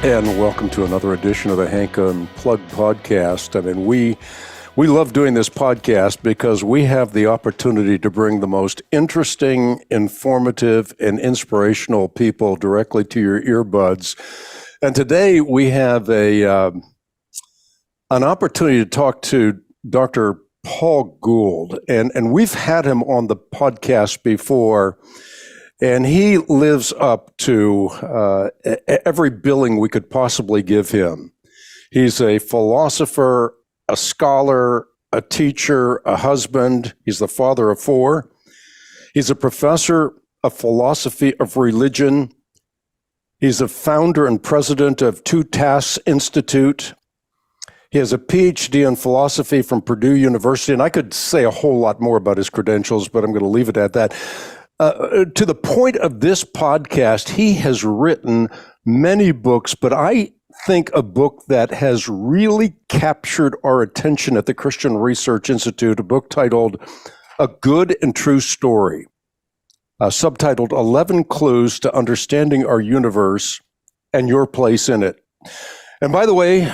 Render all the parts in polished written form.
And welcome to another edition of the Hank Unplugged podcast. I mean, we love doing this podcast because we have the opportunity to bring the most interesting, informative, and inspirational people directly to your earbuds. And today we have an opportunity to talk to Dr. Paul Gould. And we've had him on the podcast before. And he lives up to every billing we could possibly give him. He's a philosopher, a scholar, a teacher, a husband. He's the father of four. He's a professor of philosophy of religion. He's a founder and president of Two Tasks Institute. He has a PhD in philosophy from Purdue University. And I could say a whole lot more about his credentials, but I'm going to leave it at that. To the point of this podcast, he has written many books, but I think a book that has really captured our attention at the Christian Research Institute, a book titled A Good and True Story, subtitled 11 Clues to Understanding Our Universe and Your Place in It. And by the way,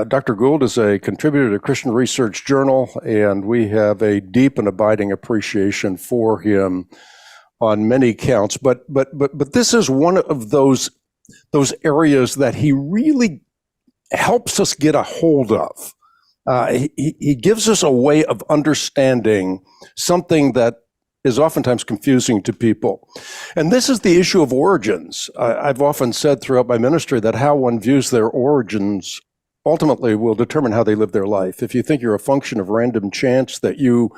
Dr. Gould is a contributor to Christian Research Journal, and we have a deep and abiding appreciation for him on many counts, but this is one of those areas that he really helps us get a hold of. He gives us a way of understanding something that is oftentimes confusing to people. And this is the issue of origins. I've often said throughout my ministry that how one views their origins ultimately will determine how they live their life. If you think you're a function of random chance, that you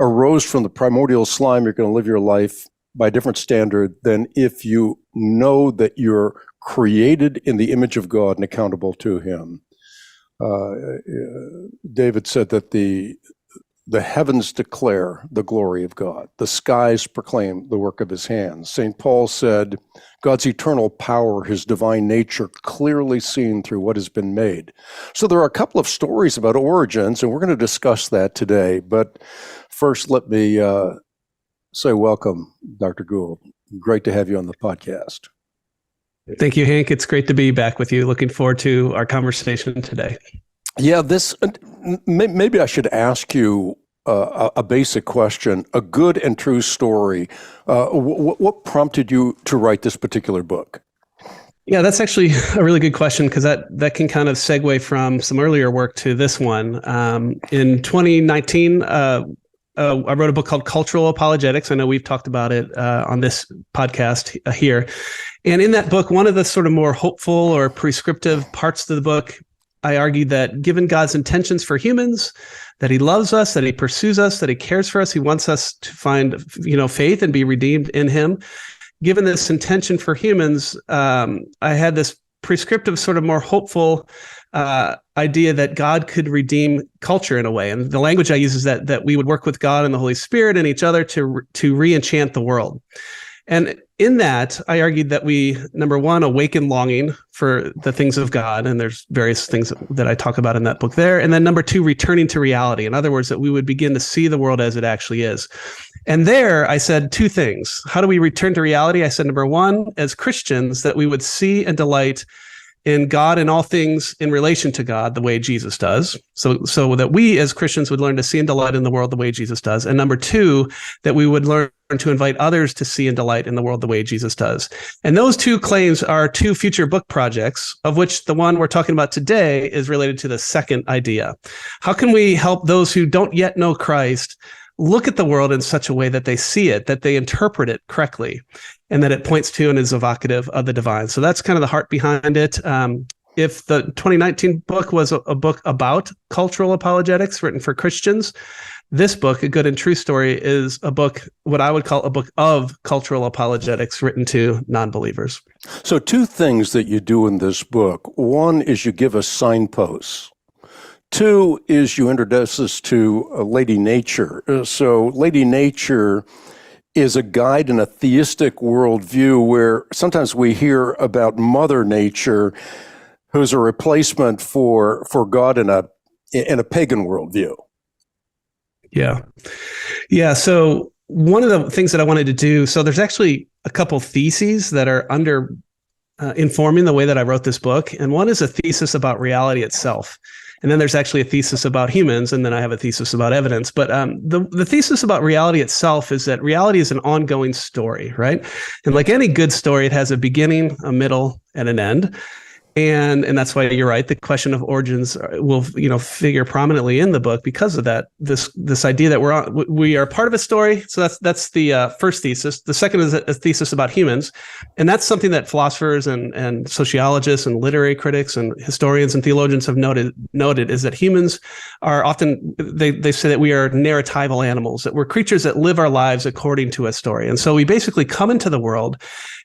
arose from the primordial slime, you're going to live your life by a different standard than if you know that you're created in the image of God and accountable to Him. David said that the heavens declare the glory of God. The skies proclaim the work of His hands. St. Paul said, God's eternal power, His divine nature, clearly seen through what has been made. So there are a couple of stories about origins, and we're going to discuss that today. But first, let me say welcome, Dr. Gould. Great to have you on the podcast. Thank you, Hank. It's great to be back with you. Looking forward to our conversation today. Yeah, maybe I should ask you a basic question, a good and true story. What prompted you to write this particular book? Yeah, that's actually a really good question because that can kind of segue from some earlier work to this one. In 2019, I wrote a book called Cultural Apologetics. I know we've talked about it on this podcast here. And in that book, one of the sort of more hopeful or prescriptive parts of the book, I argued that given God's intentions for humans, that He loves us, that He pursues us, that He cares for us, He wants us to find, faith and be redeemed in Him. Given this intention for humans, I had this prescriptive, sort of more hopeful idea that God could redeem culture in a way. And the language I use is that we would work with God and the Holy Spirit and each other to re-enchant the world. And in that, I argued that we, number one, awaken longing for the things of God. And there's various things that I talk about in that book there. And then number two, returning to reality. In other words, that we would begin to see the world as it actually is. And there I said two things. How do we return to reality? I said, number one, as Christians, that we would see and delight in God and all things in relation to God the way Jesus does. So that we as Christians would learn to see and delight in the world the way Jesus does. And number two, that we would learn to invite others to see and delight in the world the way Jesus does. And those two claims are two future book projects, of which the one we're talking about today is related to the second idea. How can we help those who don't yet know Christ look at the world in such a way that they see it, that they interpret it correctly, and that it points to and is evocative of the divine? So that's kind of the heart behind it. If the 2019 book was a book about cultural apologetics written for Christians, this book, A Good and True Story, is a book, what I would call a book of cultural apologetics written to non-believers. So two things that you do in this book. One is you give us signposts. Two is you introduce us to Lady Nature. So Lady Nature is a guide in a theistic worldview where sometimes we hear about Mother Nature, who's a replacement for God in a pagan worldview. Yeah. So one of the things that I wanted to do, so there's actually a couple theses that are informing the way that I wrote this book. And one is a thesis about reality itself. And then there's actually a thesis about humans, and then I have a thesis about evidence. But the thesis about reality itself is that reality is an ongoing story, right? And like any good story, it has a beginning, a middle, and an end. And that's why you're right. The question of origins will, figure prominently in the book because of that. This idea that we are part of a story. So that's the first thesis. The second is a thesis about humans, and that's something that philosophers and sociologists and literary critics and historians and theologians have noted is that humans are often they say that we are narratival animals, that we're creatures that live our lives according to a story, and so we basically come into the world.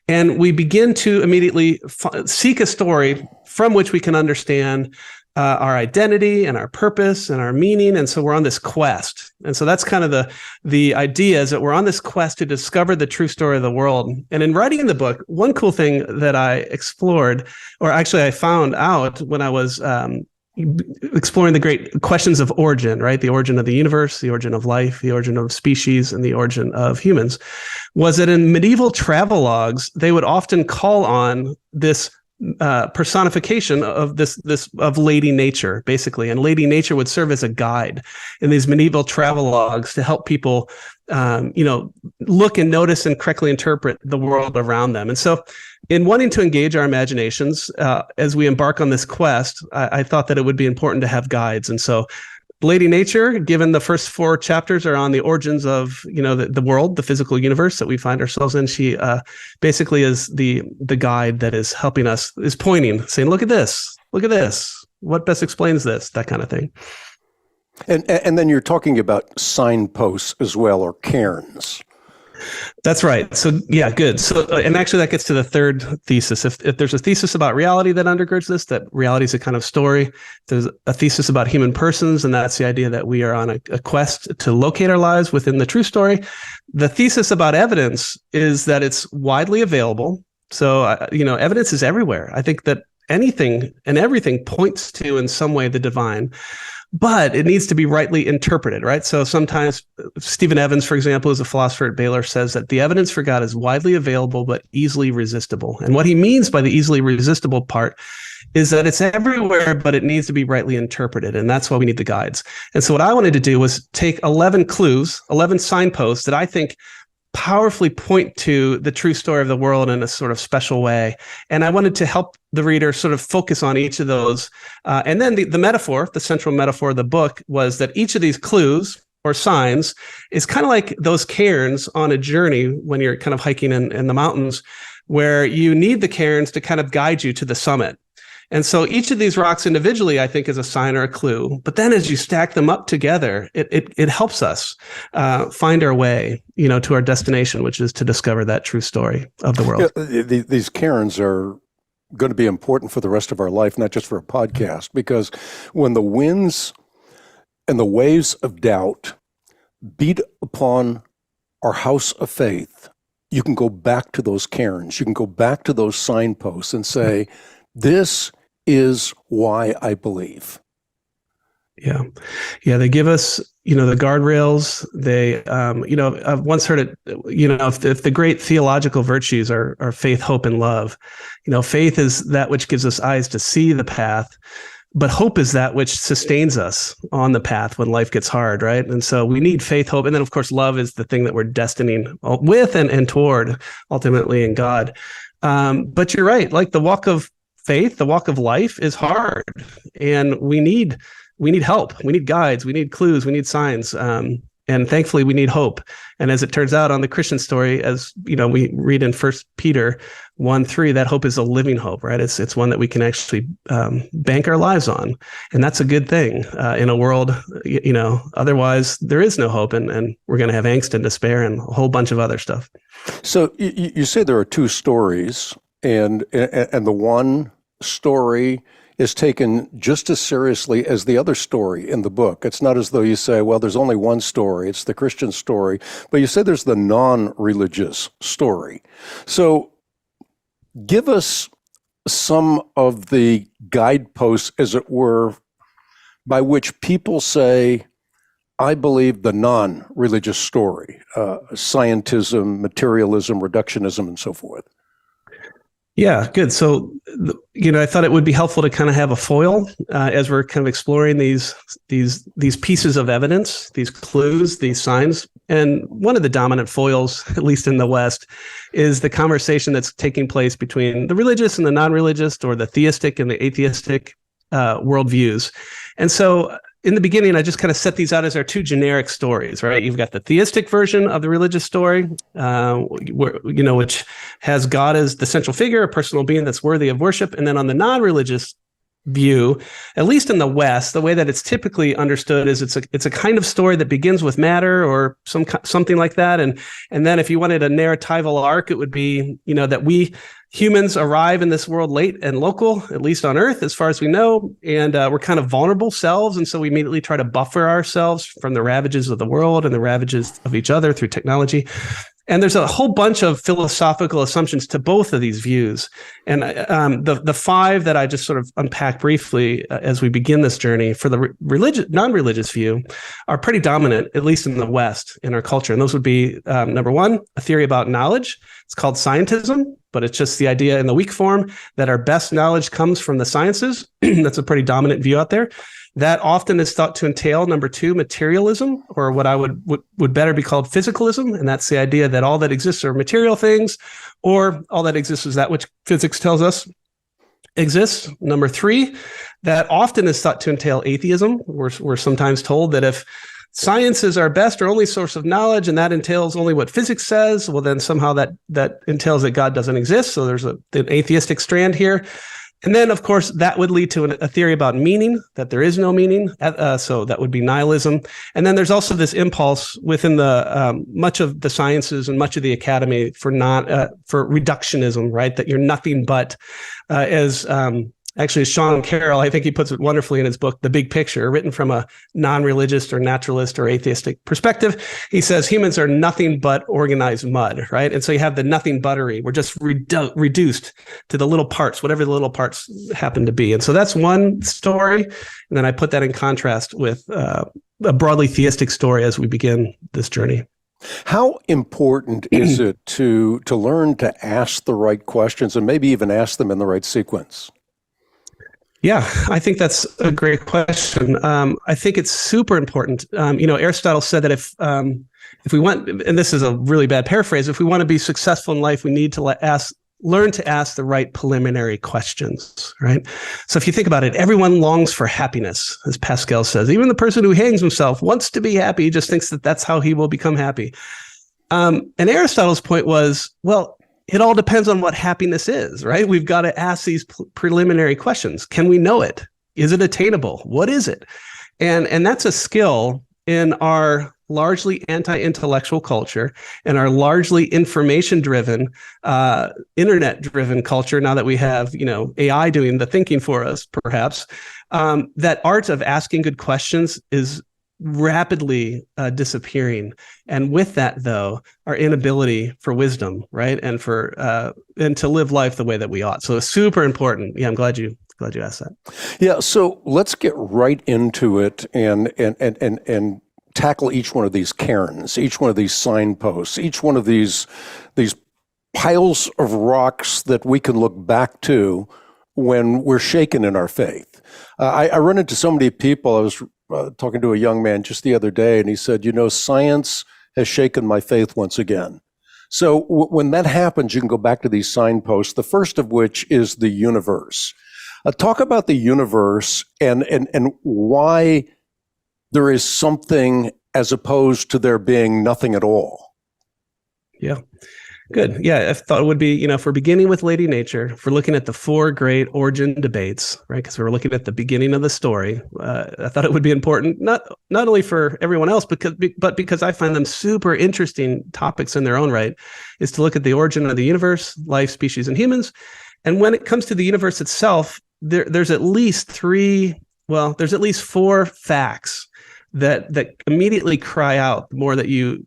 And we begin to immediately seek a story from which we can understand our identity and our purpose and our meaning. And so we're on this quest. And so that's kind of the idea, is that we're on this quest to discover the true story of the world. And in writing the book, one cool thing that I explored, or actually I found out when I was exploring the great questions of origin, right? The origin of the universe, the origin of life, the origin of species, and the origin of humans, was that in medieval travelogues, they would often call on this personification of of Lady Nature, basically. And Lady Nature would serve as a guide in these medieval travelogues to help people, look and notice and correctly interpret the world around them. And so in wanting to engage our imaginations as we embark on this quest, I thought that it would be important to have guides. And so Lady Nature, given the first 4 chapters are on the origins of, the world, the physical universe that we find ourselves in, she basically is the guide that is helping us, is pointing, saying, look at this, what best explains this, that kind of thing. And then you're talking about signposts as well, or cairns. That's right. So yeah, good. So, and actually that gets to the third thesis. If there's a thesis about reality that undergirds this, that reality is a kind of story, there's a thesis about human persons, and that's the idea that we are on a quest to locate our lives within the true story. The thesis about evidence is that it's widely available. So, evidence is everywhere. I think that anything and everything points to, in some way, the divine. But it needs to be rightly interpreted, right? So sometimes Stephen Evans, for example, who's a philosopher at Baylor, says that the evidence for God is widely available but easily resistible. And what he means by the easily resistible part is that it's everywhere, but it needs to be rightly interpreted. And that's why we need the guides. And so what I wanted to do was take 11 clues, 11 signposts that I think powerfully point to the true story of the world in a sort of special way. And I wanted to help the reader sort of focus on each of those. And then the metaphor, the central metaphor of the book, was that each of these clues or signs is kind of like those cairns on a journey when you're kind of hiking in the mountains, where you need the cairns to kind of guide you to the summit. And so each of these rocks individually, I think, is a sign or a clue. But then as you stack them up together, it helps us find our way, to our destination, which is to discover that true story of the world. Yeah, these cairns are going to be important for the rest of our life, not just for a podcast, because when the winds and the waves of doubt beat upon our house of faith, you can go back to those cairns. You can go back to those signposts and say, this is why I believe. Yeah. They give us, the guardrails. They, I've once heard it, if the great theological virtues are faith, hope, and love, faith is that which gives us eyes to see the path, but hope is that which sustains us on the path when life gets hard, right? And so we need faith, hope, and then of course love is the thing that we're destining with and toward ultimately in God. But you're right, like the walk of faith, the walk of life is hard, and we need help. We need guides. We need clues. We need signs. And thankfully, we need hope. And as it turns out on the Christian story, as we read in 1 Peter 1:3, that hope is a living hope, right? It's one that we can actually bank our lives on, and that's a good thing in a world. Otherwise there is no hope, and we're going to have angst and despair and a whole bunch of other stuff. So you say there are 2 stories, and the one story is taken just as seriously as the other story in the book. It's not as though you say, well, there's only one story, it's the Christian story, but you say there's the non-religious story. So give us some of the guideposts, as it were, by which people say, I believe the non-religious story, scientism, materialism, reductionism, and so forth. Yeah, good. So, I thought it would be helpful to kind of have a foil as we're kind of exploring these pieces of evidence, these clues, these signs. And one of the dominant foils, at least in the West, is the conversation that's taking place between the religious and the non-religious, or the theistic and the atheistic worldviews. And so, in the beginning, I just kind of set these out as our two generic stories, right? You've got the theistic version of the religious story, which has God as the central figure, a personal being that's worthy of worship. And then on the non-religious view, at least in the West, the way that it's typically understood is it's a kind of story that begins with matter or something like that. And then if you wanted a narratival arc, it would be, that we humans arrive in this world late and local, at least on Earth, as far as we know, and we're kind of vulnerable selves. And so we immediately try to buffer ourselves from the ravages of the world and the ravages of each other through technology. And there's a whole bunch of philosophical assumptions to both of these views. And the five that I just sort of unpack briefly as we begin this journey for the non-religious view are pretty dominant, at least in the West, in our culture. And those would be, number one, a theory about knowledge. It's called scientism, but it's just the idea in the weak form that our best knowledge comes from the sciences. That's a pretty dominant view out there. That often is thought to entail, number two, materialism, or what I would better be called physicalism. And that's the idea that all that exists are material things, or all that exists is that which physics tells us exists. Number three, that often is thought to entail atheism. We're sometimes told that if science is our best or only source of knowledge, and that entails only what physics says, well, then somehow that entails that God doesn't exist. So there's an atheistic strand here. And then, of course, that would lead to a theory about meaning, that there is no meaning. So that would be nihilism. And then there's also this impulse within the much of the sciences and much of the academy for reductionism, right? That you're nothing but, actually, Sean Carroll, I think he puts it wonderfully in his book, The Big Picture, written from a non-religious or naturalist or atheistic perspective. He says humans are nothing but organized mud, right? And so you have the nothing buttery. We're just reduced to the little parts, whatever the little parts happen to be. And so that's one story. And then I put that in contrast with a broadly theistic story as we begin this journey. How important is it to learn to ask the right questions and maybe even ask them in the right sequence? Yeah, I think that's a great question. I think it's super important. Aristotle said that if we want, and this is a really bad paraphrase, if we want to be successful in life, we need to learn to ask the right preliminary questions, right? So if you think about it, everyone longs for happiness, as Pascal says. Even the person who hangs himself wants to be happy. He just thinks that that's how he will become happy. And Aristotle's point was, well, it all depends on what happiness is, right? We've got to ask these preliminary questions. Can we know it? Is it attainable? What is it? And that's a skill in our largely anti-intellectual culture and our largely information-driven, internet-driven culture. Now that we have, AI doing the thinking for us, perhaps, that art of asking good questions is rapidly disappearing. And with that, though, our inability for wisdom, right? And and to live life the way that we ought. So it's super important. Yeah, I'm glad you asked that. Yeah, so let's get right into it and tackle each one of these cairns, each one of these signposts, each one of these piles of rocks that we can look back to when we're shaken in our faith. I run into so many people. I was talking to a young man just the other day, and he said, science has shaken my faith once again. So when that happens, you can go back to these signposts, the first of which is the universe. Talk about the universe and why there is something as opposed to there being nothing at all. Yeah. Good. Yeah, I thought it would be, if we're beginning with Lady Nature, if we're looking at the four great origin debates, right? Because we're looking at the beginning of the story. I thought it would be important, not only for everyone else, but because I find them super interesting topics in their own right, is to look at the origin of the universe, life, species, and humans. And when it comes to the universe itself, there's at least four facts that immediately cry out the more that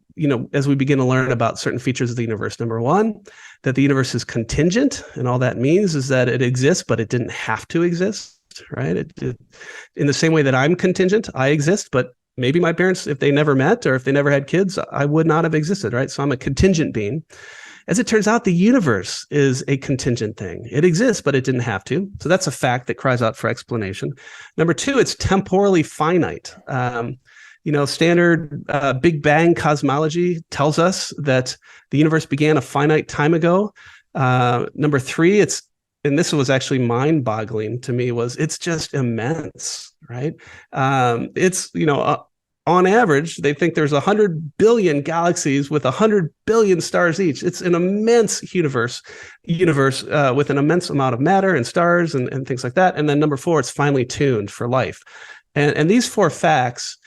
as we begin to learn about certain features of the universe. Number one, that the universe is contingent, and all that means is that it exists, but it didn't have to exist, right? In the same way that I'm contingent, I exist, but maybe my parents, if they never met or if they never had kids, I would not have existed, right? So I'm a contingent being. As it turns out, the universe is a contingent thing. It exists, but it didn't have to. So that's a fact that cries out for explanation. Number two, it's temporally finite. Standard Big Bang cosmology tells us that the universe began a finite time ago. Number three, and this was actually mind-boggling to me, it's just immense, right? On average, they think there's 100 billion galaxies with 100 billion stars each. It's an immense universe with an immense amount of matter and stars and things like that. And then number four, it's finely tuned for life. And these four facts,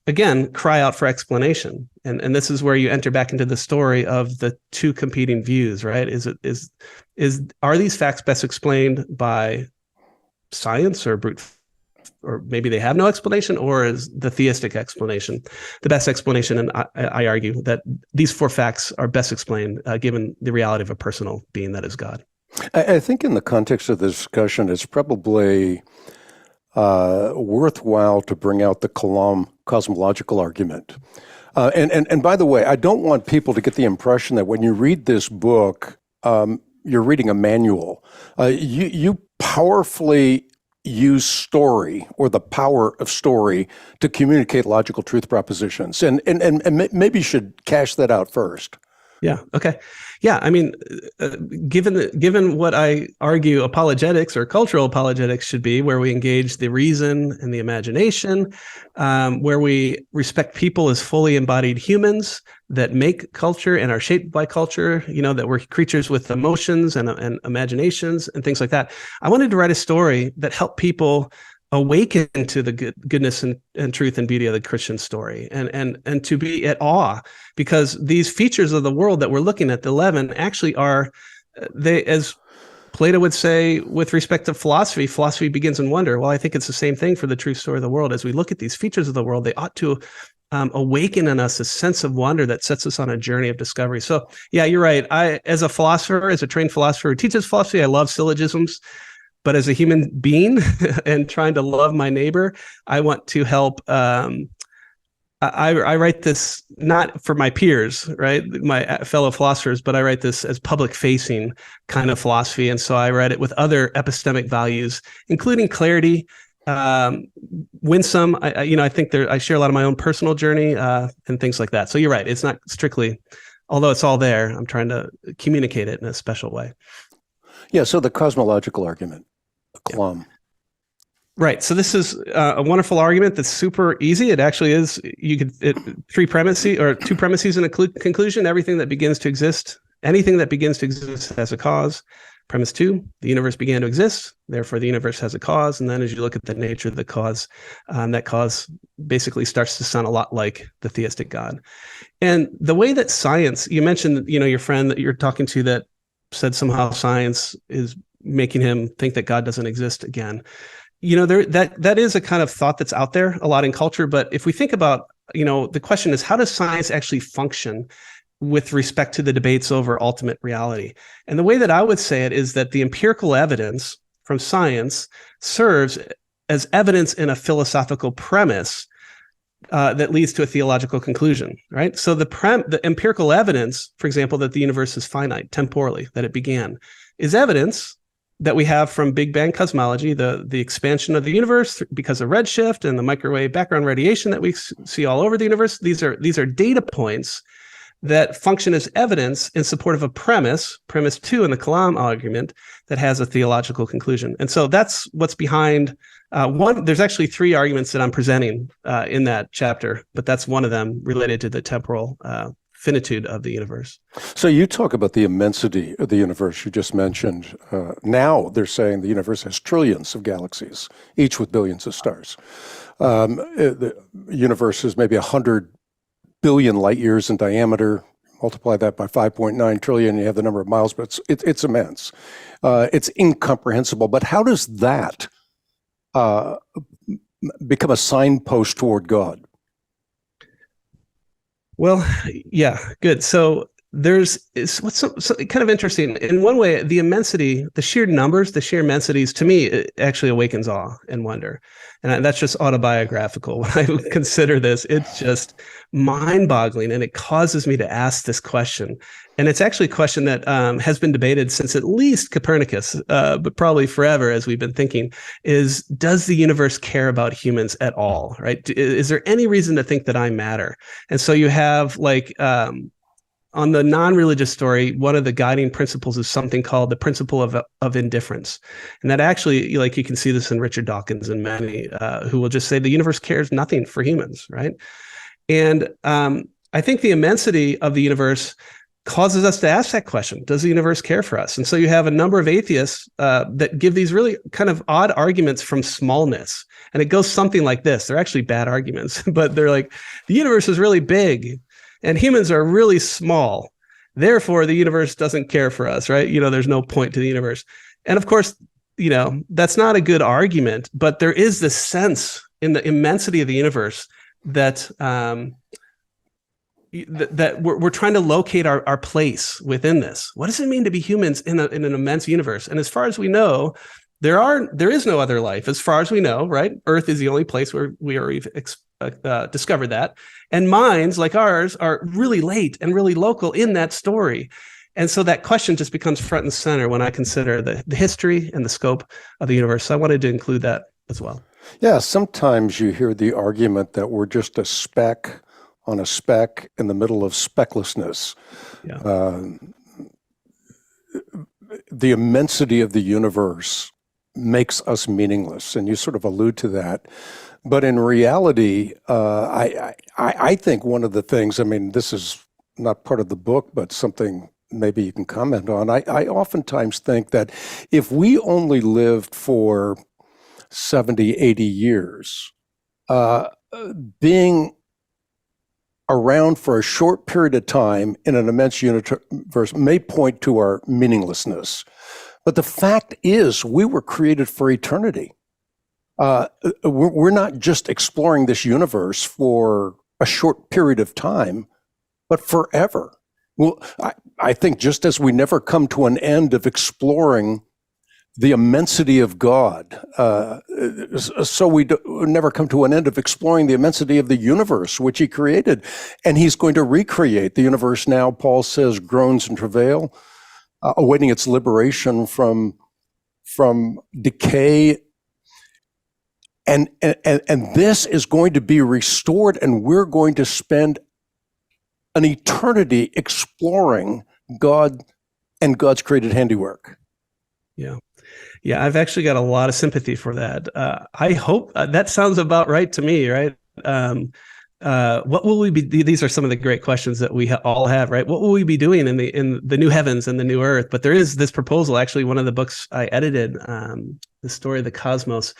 again, cry out for explanation. And this is where you enter back into the story of the two competing views, right? Are these facts best explained by science or brute, or maybe they have no explanation, or is the theistic explanation the best explanation? And I argue that these four facts are best explained given the reality of a personal being that is God. I think in the context of the discussion, it's probably worthwhile to bring out the Kalam cosmological argument. And by the way, I don't want people to get the impression that when you read this book, you're reading a manual. You powerfully use story or the power of story to communicate logical truth propositions. And maybe you should cash that out first. Yeah. Okay. Yeah. I mean, given what I argue apologetics or cultural apologetics should be, where we engage the reason and the imagination, where we respect people as fully embodied humans that make culture and are shaped by culture, that we're creatures with emotions and imaginations and things like that. I wanted to write a story that helped people awaken to the goodness and truth and beauty of the Christian story, and to be at awe, because these features of the world that we're looking at, the 11, actually are, they, as Plato would say with respect to philosophy begins in wonder. Well, I think it's the same thing for the true story of the world. As we look at these features of the world, they ought to awaken in us a sense of wonder that sets us on a journey of discovery. So yeah, you're right. As a philosopher, as a trained philosopher who teaches philosophy, I love syllogisms. But as a human being and trying to love my neighbor, I want to help. I write this not for my peers, right, my fellow philosophers, but I write this as public-facing kind of philosophy. And so I write it with other epistemic values, including clarity, winsome. I think I share a lot of my own personal journey and things like that. So you're right. It's not strictly, although it's all there, I'm trying to communicate it in a special way. Yeah. So the cosmological argument. Kalam. Right. So this is a wonderful argument that's super easy. It actually is. Two premises and a conclusion. Anything that begins to exist has a cause. Premise 2, the universe began to exist. Therefore, the universe has a cause. And then as you look at the nature of the cause, that cause basically starts to sound a lot like the theistic God. And the way that science, you mentioned, your friend that you're talking to that said somehow science is making him think that God doesn't exist again. That is a kind of thought that's out there a lot in culture. But if we think about, the question is, how does science actually function with respect to the debates over ultimate reality? And the way that I would say it is that the empirical evidence from science serves as evidence in a philosophical premise that leads to a theological conclusion, right? So the empirical evidence, for example, that the universe is finite temporally, that it began, is evidence that we have from Big Bang cosmology, the expansion of the universe because of redshift and the microwave background radiation that we see all over the universe. These are data points that function as evidence in support of a premise 2 in the Kalam argument, that has a theological conclusion. And so that's what's behind there's actually 3 arguments that I'm presenting in that chapter, but that's one of them related to the temporal finitude of the universe. So you talk about the immensity of the universe you just mentioned. Now they're saying the universe has trillions of galaxies, each with billions of stars. The universe is maybe 100 billion light years in diameter. Multiply that by 5.9 trillion, you have the number of miles, but it's immense. It's incomprehensible. But how does that become a signpost toward God? Well, yeah, good. So what's so kind of interesting. In one way, the immensity, the sheer numbers, the sheer immensities, to me, it actually awakens awe and wonder. And that's just autobiographical. When I consider this, it's just mind-boggling, and it causes me to ask this question. And it's actually a question that has been debated since at least Copernicus, but probably forever, as we've been thinking, is, does the universe care about humans at all, right? Is there any reason to think that I matter? And so you have on the non-religious story, one of the guiding principles is something called the principle of indifference. And that actually, like, you can see this in Richard Dawkins and many who will just say the universe cares nothing for humans, right? And I think the immensity of the universe causes us to ask that question: does the universe care for us? And so you have a number of atheists that give these really kind of odd arguments from smallness. And it goes something like this. They're actually bad arguments, but they're like, the universe is really big and humans are really small. Therefore, the universe doesn't care for us, right? There's no point to the universe. And of course, that's not a good argument, but there is this sense in the immensity of the universe that that we're trying to locate our place within this. What does it mean to be humans in an immense universe? And as far as we know, there is no other life. As far as we know, right? Earth is the only place where we are discovered that. And minds like ours are really late and really local in that story. And so that question just becomes front and center when I consider the history and the scope of the universe. So I wanted to include that as well. Yeah, sometimes you hear the argument that we're just a speck on a speck in the middle of specklessness. Yeah. The immensity of the universe makes us meaningless, and you sort of allude to that. But in reality, I think one of the things, this is not part of the book, but something maybe you can comment on. I oftentimes think that if we only lived for 70, 80 years, being around for a short period of time in an immense universe may point to our meaninglessness. But the fact is, we were created for eternity. We're not just exploring this universe for a short period of time, but forever. Well, I think just as we never come to an end of exploring the immensity of God, so we never come to an end of exploring the immensity of the universe, which he created. And he's going to recreate the universe now, Paul says, groans and travail, awaiting its liberation from decay. And this is going to be restored, and we're going to spend an eternity exploring God and God's created handiwork. Yeah. Yeah, I've actually got a lot of sympathy for that. I hope that sounds about right to me, right? What will we be? These are some of the great questions that we all have, right? What will we be doing in the new heavens and the new earth? But there is this proposal. Actually, one of the books I edited, the story of the cosmos.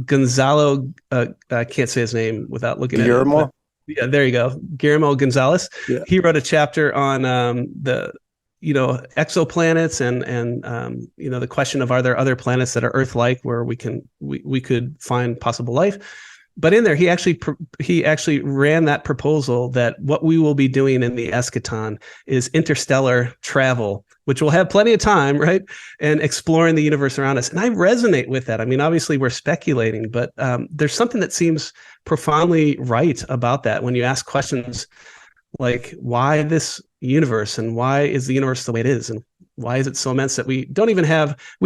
Gonzalo, I can't say his name without looking Guillermo? at it. Yeah, there you go, Guillermo Gonzalez. Yeah. He wrote a chapter on the exoplanets and the question of, are there other planets that are Earth-like where we could find possible life? But in there, he actually ran that proposal that what we will be doing in the eschaton is interstellar travel, which will have plenty of time, right? And exploring the universe around us. And I resonate with that. Obviously we're speculating, but there's something that seems profoundly right about that. When you ask questions like, why this universe, and why is the universe the way it is, and why is it so immense that we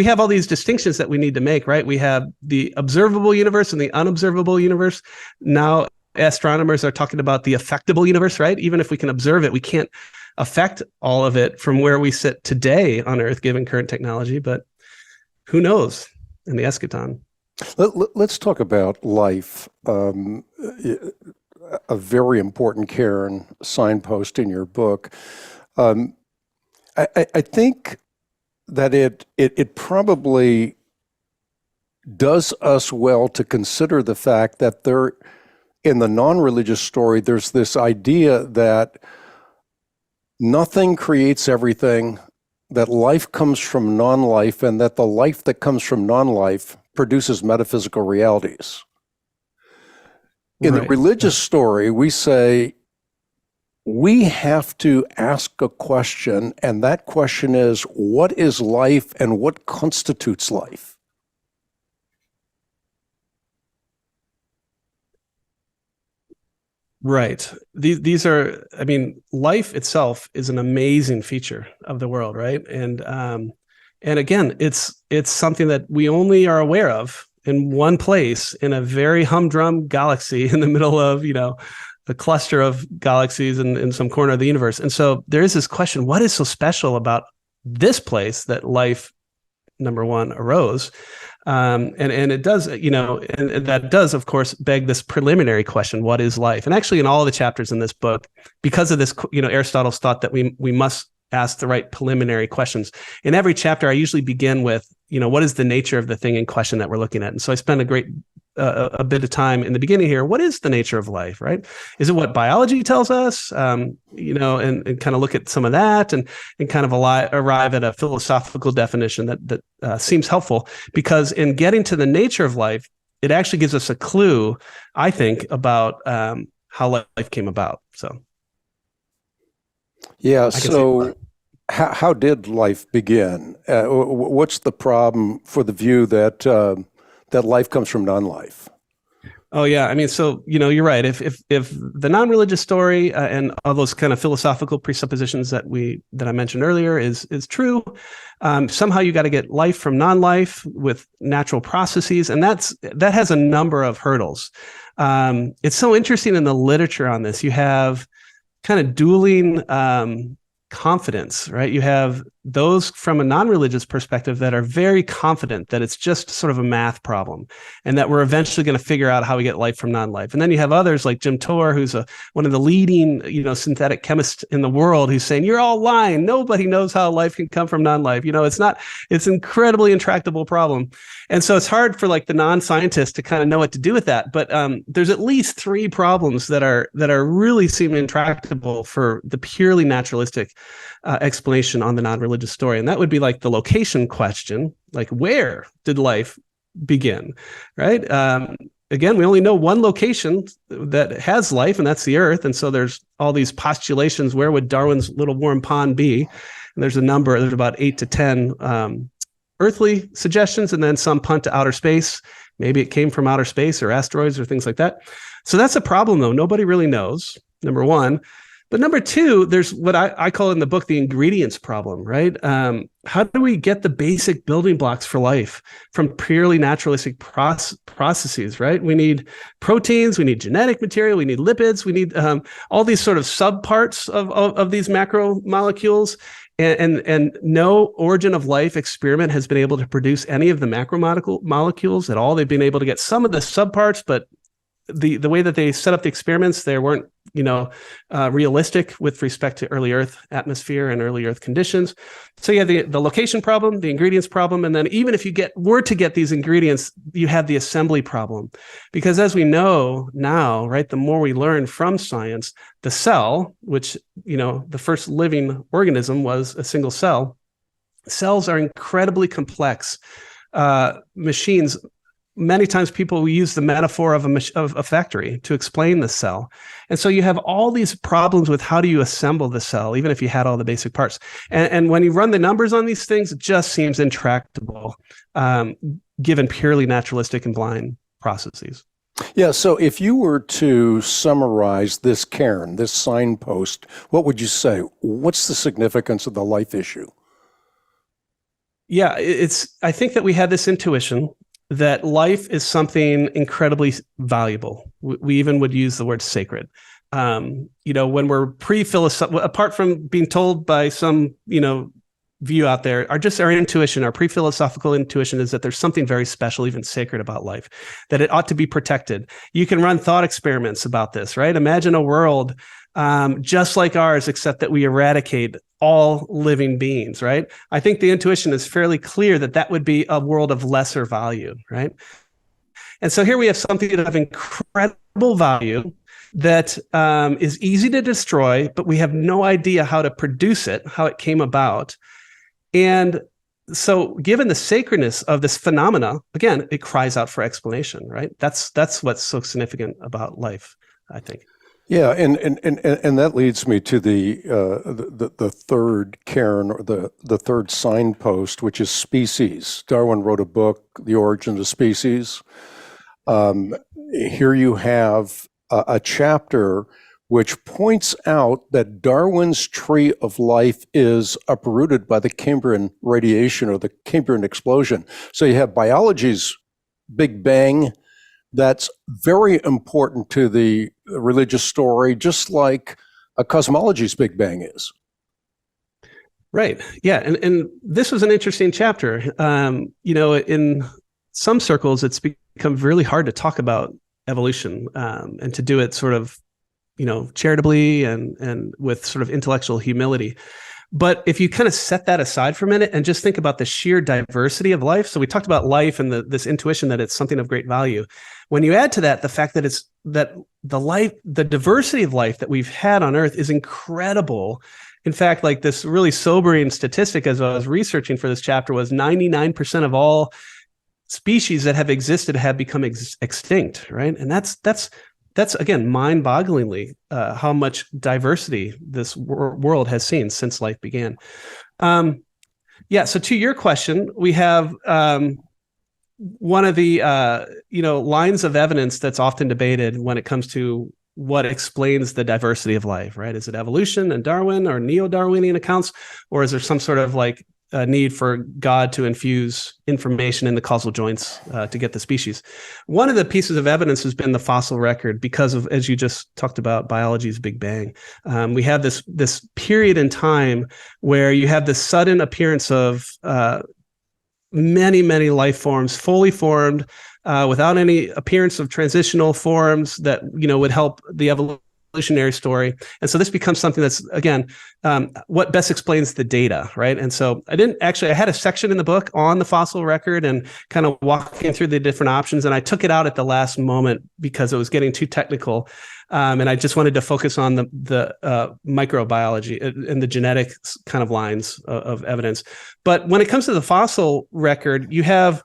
have all these distinctions that we need to make, right? We have the observable universe and the unobservable universe. Now astronomers are talking about the affectable universe, right? Even if we can observe it, we can't affect all of it from where we sit today on Earth, given current technology. But who knows in the eschaton? Let's talk about life. A very important Karen signpost in your book. I think that it probably does us well to consider the fact that in the non-religious story, there's this idea that nothing creates everything, that life comes from non-life, and that the life that comes from non-life produces metaphysical realities. In the religious story, we say we have to ask a question, and that question is, what is life and what constitutes life? Right. These are, I mean, life itself is an amazing feature of the world, right? And again, it's something that we only are aware of in one place in a very humdrum galaxy in the middle of, a cluster of galaxies in some corner of the universe. And so there is this question, what is so special about this place that life, number one, arose? And it does, and that does, of course, beg this preliminary question: what is life? And actually, in all the chapters in this book, because of this, Aristotle's thought that we must ask the right preliminary questions. In every chapter, I usually begin with, what is the nature of the thing in question that we're looking at? And so I spend a bit of time in the beginning here. What is the nature of life, right? Is it what biology tells us? And kind of look at some of that and kind of arrive at a philosophical definition that seems helpful, because in getting to the nature of life, it actually gives us a clue, I think, about how life came about. So, yeah. So how did life begin? What's the problem for the view that that life comes from non-life? Oh yeah, I mean, so you're right. If the non-religious story and all those kind of philosophical presuppositions that I mentioned earlier is true, somehow you got to get life from non-life with natural processes, and that has a number of hurdles. It's so interesting in the literature on this. You have kind of dueling confidence, right? You have those from a non-religious perspective that are very confident that it's just sort of a math problem and that we're eventually going to figure out how we get life from non-life. And then you have others like Jim Torr, who's one of the leading, synthetic chemists in the world, who's saying, you're all lying. Nobody knows how life can come from non-life. It's an incredibly intractable problem. And so it's hard for like the non-scientist to kind of know what to do with that. But there's at least three problems that are really seem intractable for the purely naturalistic explanation on the non-religious story. And that would be like the location question, like where did life begin, right? Again, we only know one location that has life, and that's the Earth. And so there's all these postulations, where would Darwin's little warm pond be? And there's about 8 to 10 earthly suggestions, and then some punt to outer space. Maybe it came from outer space or asteroids or things like that. So that's a problem, though. Nobody really knows, number one. But number two, there's what I call in the book the ingredients problem, right? How do we get the basic building blocks for life from purely naturalistic processes, right? We need proteins, we need genetic material, we need lipids, we need all these sort of subparts of these macromolecules. And no origin of life experiment has been able to produce any of the macromolecules at all. They've been able to get some of the subparts, but the way that they set up the experiments, they weren't, realistic with respect to early Earth atmosphere and early Earth conditions. So you have the location problem, the ingredients problem, and then even if you were to get these ingredients, you have the assembly problem. Because as we know now, right, the more we learn from science, the cell, which, the first living organism was a single cell, cells are incredibly complex machines. Many times people use the metaphor of a factory to explain the cell. And so you have all these problems with how do you assemble the cell, even if you had all the basic parts. And when you run the numbers on these things, it just seems intractable, given purely naturalistic and blind processes. Yeah, so if you were to summarize this cairn, this signpost, what would you say? What's the significance of the life issue? Yeah, I think that we had this intuition that life is something incredibly valuable. We even would use the word sacred. When we're pre-philosophical, apart from being told by some, view out there, our intuition, our pre-philosophical intuition is that there's something very special, even sacred about life, that it ought to be protected. You can run thought experiments about this, right? Imagine a world just like ours, except that we eradicate all living beings, right? I think the intuition is fairly clear that would be a world of lesser value, right? And so here we have something of incredible value that is easy to destroy, but we have no idea how to produce it, how it came about. And so given the sacredness of this phenomena, again, it cries out for explanation, right? That's what's so significant about life, I think. Yeah, and that leads me to the third cairn, or the third signpost, which is species. Darwin wrote a book, The Origin of Species. Um, Here you have a chapter which points out that Darwin's tree of life is uprooted by the Cambrian radiation or the Cambrian explosion. So you have biology's Big Bang. That's very important to the religious story, just like a cosmology's Big Bang is. Right. Yeah. And this was an interesting chapter. In some circles, it's become really hard to talk about evolution, and to do it sort of, charitably and with sort of intellectual humility. But if you kind of set that aside for a minute and just think about the sheer diversity of life. So we talked about life and this intuition that it's something of great value. When you add to that the fact that the diversity of life that we've had on Earth is incredible. In fact, like this really sobering statistic as I was researching for this chapter was 99% of all species that have existed have become extinct, right? And that's again mind-bogglingly how much diversity this world has seen since life began. So to your question, we have one of the lines of evidence that's often debated when it comes to what explains the diversity of life, right? Is it evolution and Darwin or neo-Darwinian accounts, or is there some sort of need for God to infuse information in the causal joints to get the species? One of the pieces of evidence has been the fossil record because of, as you just talked about, biology's Big Bang. We have this period in time where you have this sudden appearance of many, many life forms fully formed without any appearance of transitional forms that would help the evolutionary story. And so this becomes something that's, again, what best explains the data, right? And so I had a section in the book on the fossil record and kind of walking through the different options, and I took it out at the last moment because it was getting too technical. And I just wanted to focus on the microbiology and the genetic kind of lines of evidence. But when it comes to the fossil record, you have,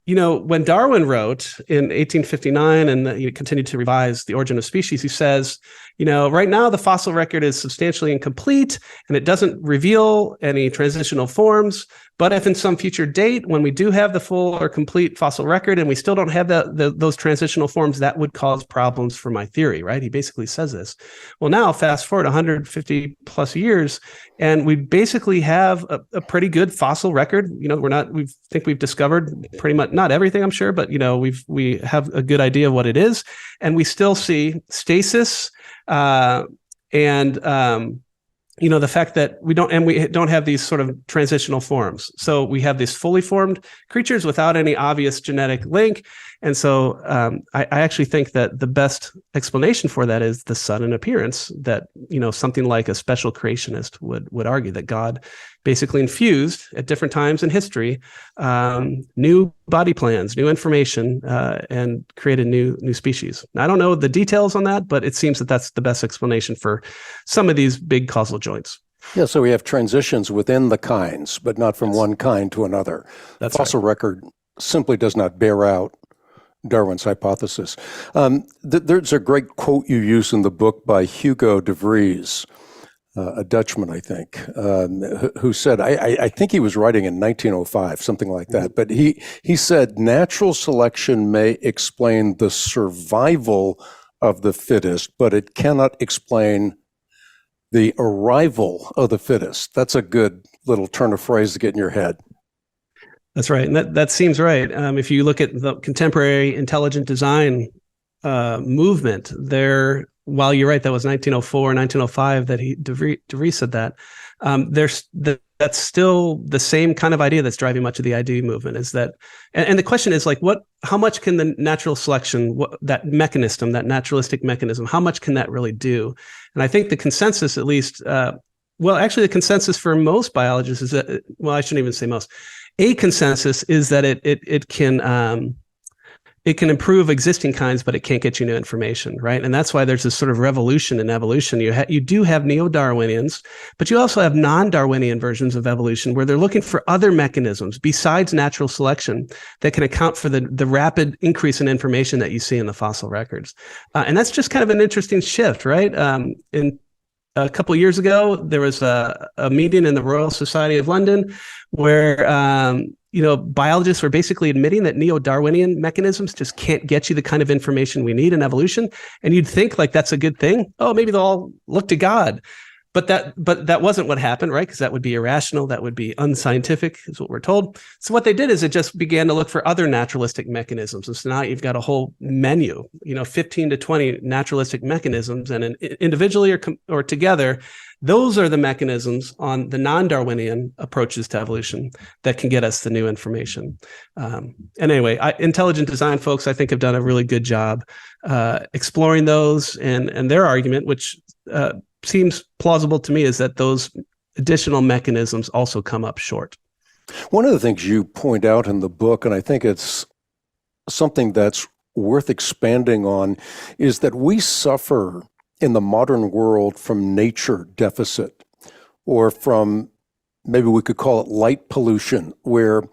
when Darwin wrote in 1859 and he continued to revise The Origin of Species, he says, right now the fossil record is substantially incomplete and it doesn't reveal any transitional forms. But if in some future date, when we do have the full or complete fossil record and we still don't have those transitional forms, that would cause problems for my theory, right? He basically says this. Well, now fast forward 150 plus years, and we basically have a pretty good fossil record. We think we've discovered pretty much, not everything, I'm sure, but we have a good idea of what it is, and we still see stasis and the fact that we don't have these sort of transitional forms. So we have these fully formed creatures without any obvious genetic link. And so I actually think that the best explanation for that is the sudden appearance that, something like a special creationist would argue that God basically infused at different times in history new body plans, new information, and created new species. Now, I don't know the details on that, but it seems that that's the best explanation for some of these big causal joints. Yeah, so we have transitions within the kinds, but not from one kind to another. The fossil record simply does not bear out Darwin's hypothesis. There's a great quote you use in the book by Hugo de Vries, a Dutchman, I think, who said, I think he was writing in 1905, something like that, but he said, natural selection may explain the survival of the fittest, but it cannot explain the arrival of the fittest. That's a good little turn of phrase to get in your head. That's right. And that seems right. If you look at the contemporary intelligent design movement, while you're right, that was 1904, 1905 that De Vries said that. That's still the same kind of idea that's driving much of the ID movement. Is that, and the question is how much can the natural selection, that mechanism, that naturalistic mechanism, how much can that really do? And I think the consensus, at least, the consensus for most biologists is that, I shouldn't even say most. A consensus is that it it can improve existing kinds, but it can't get you new information, right? And that's why there's this sort of revolution in evolution. You do have neo-Darwinians, but you also have non-Darwinian versions of evolution where they're looking for other mechanisms besides natural selection that can account for the rapid increase in information that you see in the fossil records. And that's just kind of an interesting shift, right? In a couple of years ago, there was a meeting in the Royal Society of London where biologists were basically admitting that neo-Darwinian mechanisms just can't get you the kind of information we need in evolution. And you'd think like that's a good thing. Oh, maybe they'll all look to God. But that wasn't what happened, right? Because that would be irrational. That would be unscientific, is what we're told. So what they did is it just began to look for other naturalistic mechanisms. And so now you've got a whole menu, 15 to 20 naturalistic mechanisms, and individually or together, those are the mechanisms on the non-Darwinian approaches to evolution that can get us the new information. And anyway, intelligent design folks, I think, have done a really good job exploring those, and their argument, which seems plausible to me, is that those additional mechanisms also come up short. One of the things you point out in the book, and I think it's something that's worth expanding on, is that we suffer in the modern world from nature deficit, or from, maybe we could call it light pollution, where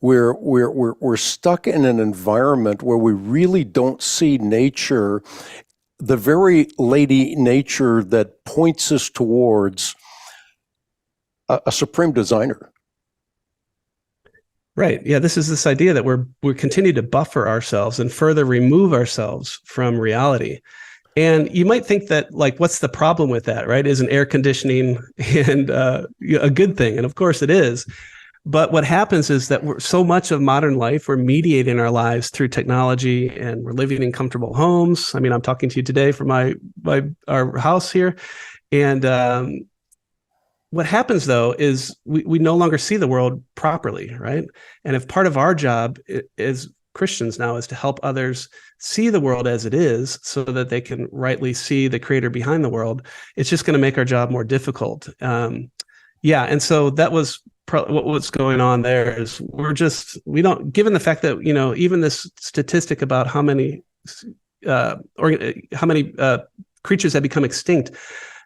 we're stuck in an environment where we really don't see nature, the very lady nature that points us towards a supreme designer. Right. Yeah. This is this idea that we continue to buffer ourselves and further remove ourselves from reality. And you might think that, like, what's the problem with that, right? Isn't air conditioning and a good thing? And of course it is. But what happens is that so much of modern life, we're mediating our lives through technology, and we're living in comfortable homes. I mean, I'm talking to you today from our house here. And what happens, though, is we no longer see the world properly, right? And if part of our job as Christians now is to help others see the world as it is so that they can rightly see the creator behind the world, it's just going to make our job more difficult. And so that was what was going on there. Is we don't, given the fact that, even this statistic about how many creatures have become extinct,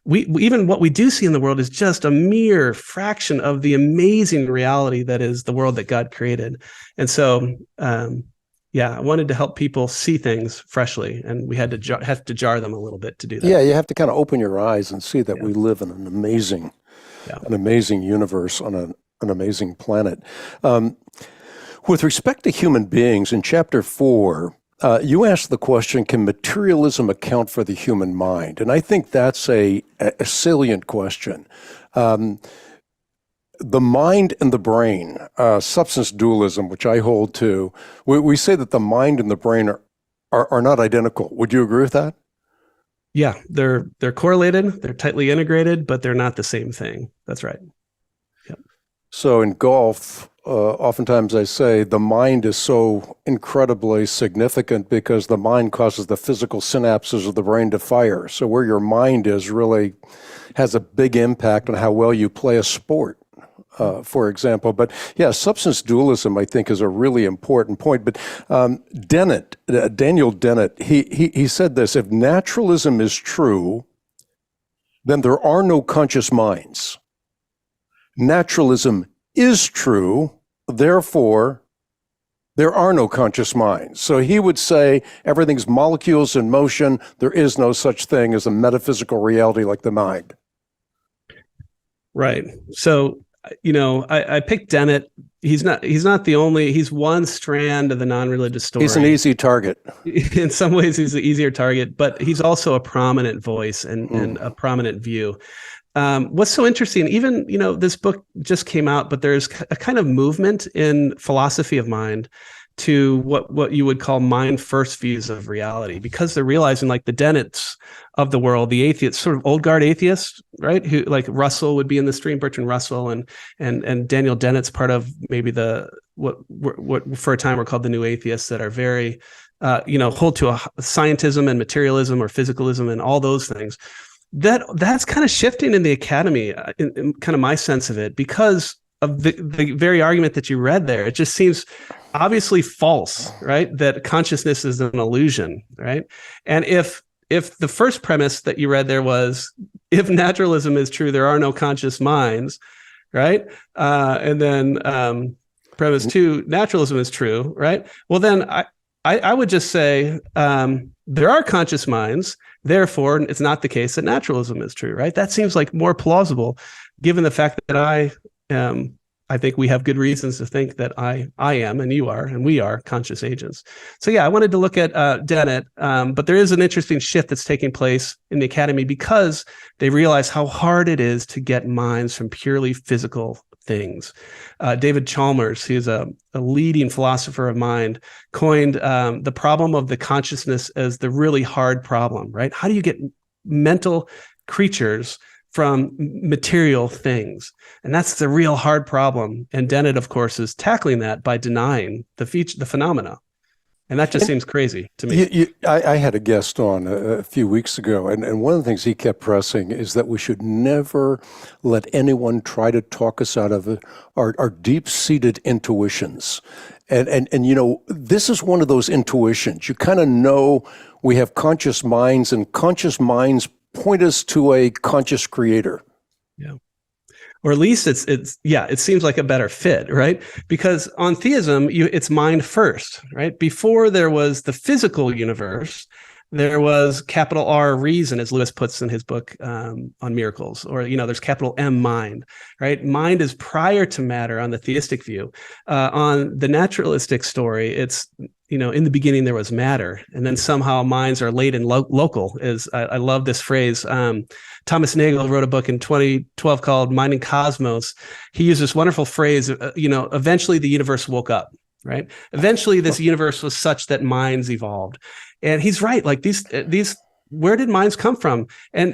we even what we do see in the world is just a mere fraction of the amazing reality that is the world that God created. And so, I wanted to help people see things freshly, and we had to have to jar them a little bit to do that. Yeah, you have to kind of open your eyes and see that we live in an amazing universe on an amazing planet. With respect to human beings, in chapter 4, you asked the question, can materialism account for the human mind? And I think that's a salient question. The mind and the brain, substance dualism, which I hold to, we say that the mind and the brain are not identical. Would you agree with that? Yeah, they're correlated, they're tightly integrated, but they're not the same thing. That's right. Yep. So in golf, oftentimes I say the mind is so incredibly significant because the mind causes the physical synapses of the brain to fire. So where your mind is really has a big impact on how well you play a sport, for example. But yeah, substance dualism, I think, is a really important point. But Daniel Dennett, he said this: if naturalism is true, then there are no conscious minds. Naturalism is true, therefore there are no conscious minds. So he would say everything's molecules in motion. There is no such thing as a metaphysical reality like the mind. Right. So, I picked Dennett. He's not the only, he's one strand of the non-religious story. He's an easy target. In some ways, he's an easier target, but he's also a prominent voice and a prominent view. What's so interesting, even, this book just came out, but there's a kind of movement in philosophy of mind to what you would call mind first views of reality, because they're realizing, like the Dennetts of the world, the atheists, sort of old guard atheists, right? Who, like Russell would be in the stream, Bertrand Russell, and Daniel Dennett's part of maybe what for a time were called the new atheists, that are very, hold to a scientism and materialism or physicalism and all those things. That's kind of shifting in the academy, in kind of my sense of it, because of the very argument that you read there. It just seems obviously false, right? That consciousness is an illusion, right? And if the first premise that you read there was, if naturalism is true, there are no conscious minds, right? And then premise two, naturalism is true, right? Well, then I would just say there are conscious minds. Therefore, it's not the case that naturalism is true, right? That seems like more plausible, given the fact that I think we have good reasons to think that I am, and you are, and we are conscious agents. So yeah, I wanted to look at Dennett, but there is an interesting shift that's taking place in the academy because they realize how hard it is to get minds from purely physical things. David Chalmers, who's a leading philosopher of mind, coined the problem of the consciousness as the really hard problem, right? How do you get mental creatures from material things? And that's the real hard problem. And Dennett, of course, is tackling that by denying the phenomena. And that just seems crazy to me. I had a guest on a few weeks ago, and one of the things he kept pressing is that we should never let anyone try to talk us out of our deep-seated intuitions. And this is one of those intuitions. You kind of know we have conscious minds, and conscious minds point us to a conscious creator. Yeah. Or at least it seems like a better fit, right? Because on theism, it's mind first, right? Before there was the physical universe, there was capital R reason, as Lewis puts in his book on miracles, or, there's capital M mind, right? Mind is prior to matter on the theistic view. On the naturalistic story, it's, in the beginning there was matter, and then somehow minds are late and local. I love this phrase. Thomas Nagel wrote a book in 2012 called Mind and Cosmos. He used this wonderful phrase, eventually the universe woke up, right? Eventually this universe was such that minds evolved. And he's right. Like these, where did minds come from? And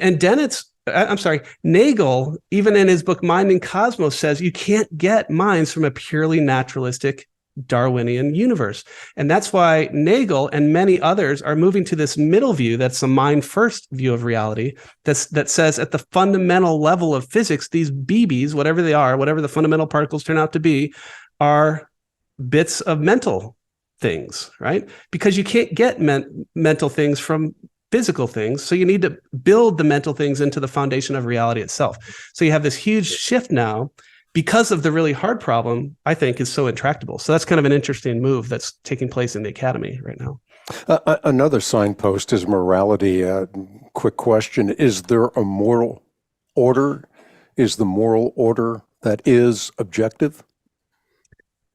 Nagel, even in his book Mind and Cosmos, says you can't get minds from a purely naturalistic Darwinian universe. And that's why Nagel and many others are moving to this middle view, that's a mind first view of reality, that says at the fundamental level of physics, these BBs, whatever they are, whatever the fundamental particles turn out to be, are bits of mental things, right? Because you can't get mental things from physical things. So you need to build the mental things into the foundation of reality itself. So you have this huge shift now because of the really hard problem, I think, is so intractable. So that's kind of an interesting move that's taking place in the academy right now. Another signpost is morality. Quick question. Is there a moral order? Is the moral order that is objective?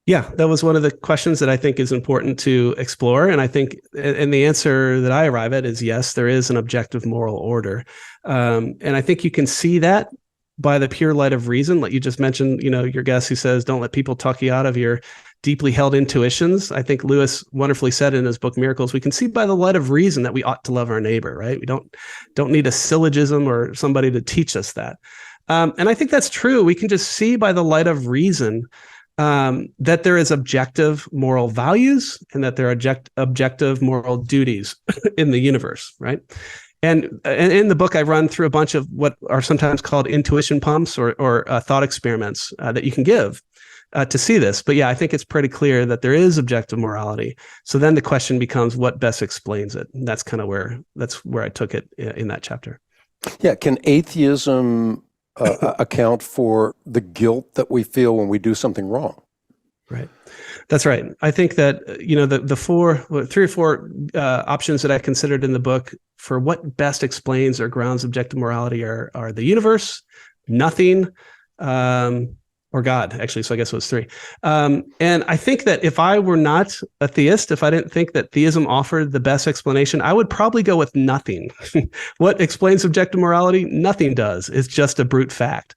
Yeah, that was one of the questions that I think is important to explore. And I think, and the answer that I arrive at is yes, there is an objective moral order. And I think you can see that by the pure light of reason. Like you just mentioned, your guest who says, don't let people talk you out of your deeply held intuitions. I think Lewis wonderfully said in his book, Miracles, we can see by the light of reason that we ought to love our neighbor, right? We don't need a syllogism or somebody to teach us that. And I think that's true. We can just see by the light of reason that there is objective moral values and that there are objective moral duties in the universe, right? And in the book, I run through a bunch of what are sometimes called intuition pumps or thought experiments that you can give to see this. But yeah, I think it's pretty clear that there is objective morality. So then the question becomes, what best explains it? And that's kind of where I took it in that chapter. Yeah, can atheism account for the guilt that we feel when we do something wrong? Right. That's right. I think that, the three or four options that I considered in the book for what best explains or grounds objective morality are the universe, nothing, or God, actually. So I guess it was three. And I think that if I were not a theist, if I didn't think that theism offered the best explanation, I would probably go with nothing. What explains objective morality? Nothing does. It's just a brute fact.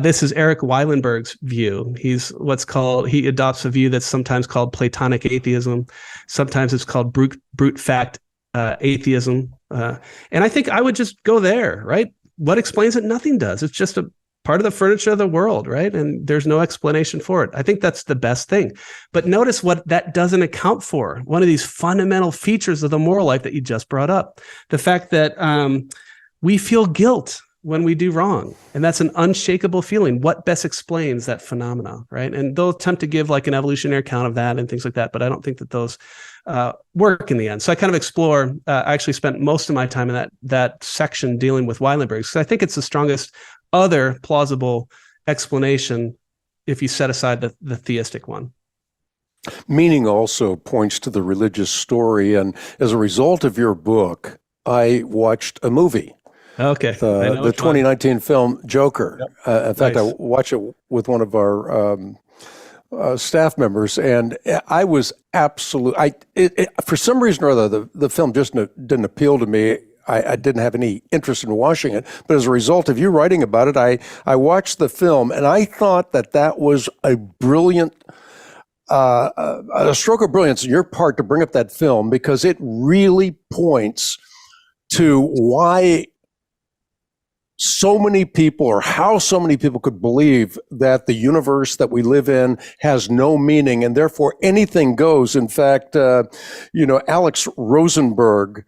This is Eric Weilenberg's view. He adopts a view that's sometimes called Platonic atheism. Sometimes it's called brute fact atheism. And I think I would just go there, right? What explains it? Nothing does. It's just a part of the furniture of the world, right? And there's no explanation for it. I think that's the best thing. But notice what that doesn't account for. One of these fundamental features of the moral life that you just brought up, the fact that we feel guilt when we do wrong. And that's an unshakable feeling. What best explains that phenomena, right? And they'll attempt to give like an evolutionary account of that and things like that, but I don't think that those work in the end. So I kind of explore, I actually spent most of my time in that section dealing with Weilenberg, because I think it's the strongest other plausible explanation if you set aside the theistic one. Meaning also points to the religious story. And as a result of your book, I watched a movie. Okay. The 2019 film Joker. Yep. In fact, Nice. I watched it with one of our staff members, and I was for some reason or other, the film just didn't appeal to me. I didn't have any interest in watching it, but as a result of you writing about it, I watched the film, and I thought that was a brilliant, a stroke of brilliance on your part to bring up that film, because it really points to why so many people, or how so many people could believe that the universe that we live in has no meaning and therefore anything goes. In fact, Alex Rosenberg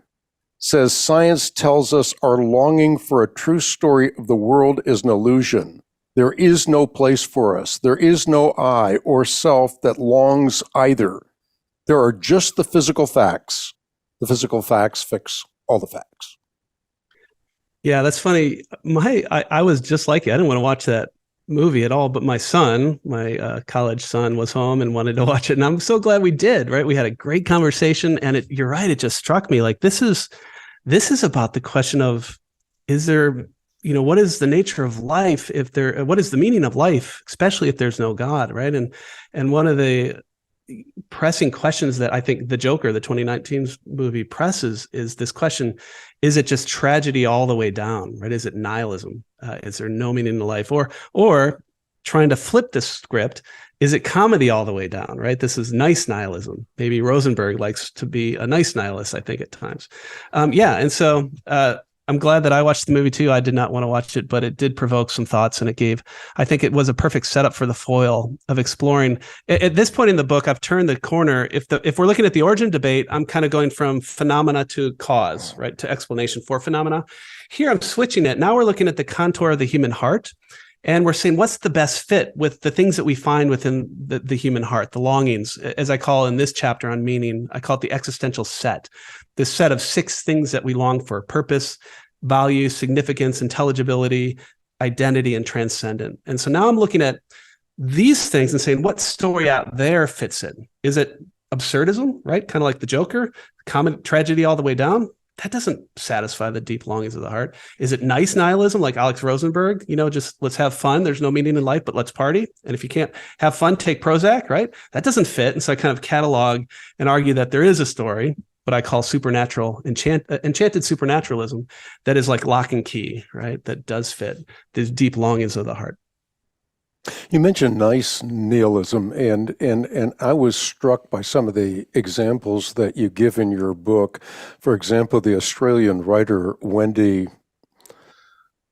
says science tells us our longing for a true story of the world is an illusion. There is no place for us. There is no I or self that longs either. There are just the physical facts. The physical facts fix all the facts. Yeah, that's funny. I was just like you. I didn't want to watch that movie at all, but my son, my college son, was home and wanted to watch it, and I'm so glad we did. Right, we had a great conversation, and you're right. It just struck me like this is about the question of, is there, what is the nature of life what is the meaning of life, especially if there's no God, right? And one of the pressing questions that I think the Joker, the 2019 movie, presses is this question: is it just tragedy all the way down, right? Is it nihilism? Is there no meaning to life? Or trying to flip the script, is it comedy all the way down, right? This is nice nihilism. Maybe Rosenberg likes to be a nice nihilist, I think, at times. And so I'm glad that I watched the movie too. I did not want to watch it, but it did provoke some thoughts, and I think it was a perfect setup for the foil of exploring. At this point in the book, I've turned the corner. If we're looking at the origin debate, I'm kind of going from phenomena to cause, right, to explanation for phenomena. Here, I'm switching it. Now we're looking at the contour of the human heart, and we're saying, what's the best fit with the things that we find within the human heart, the longings, as I call in this chapter on meaning, I call it the existential set. This set of 6 things that we long for: purpose, value, significance, intelligibility, identity, and transcendent. And so now I'm looking at these things and saying, what story out there fits in? Is it absurdism, right? Kind of like the Joker, common tragedy all the way down? That doesn't satisfy the deep longings of the heart. Is it nice nihilism like Alex Rosenberg? Just let's have fun. There's no meaning in life, but let's party. And if you can't have fun, take Prozac, right? That doesn't fit. And so I kind of catalog and argue that there is a story, what I call supernatural, enchanted supernaturalism, that is like lock and key, right? That does fit these deep longings of the heart. You mentioned nice nihilism, and I was struck by some of the examples that you give in your book. For example, the Australian writer Wendy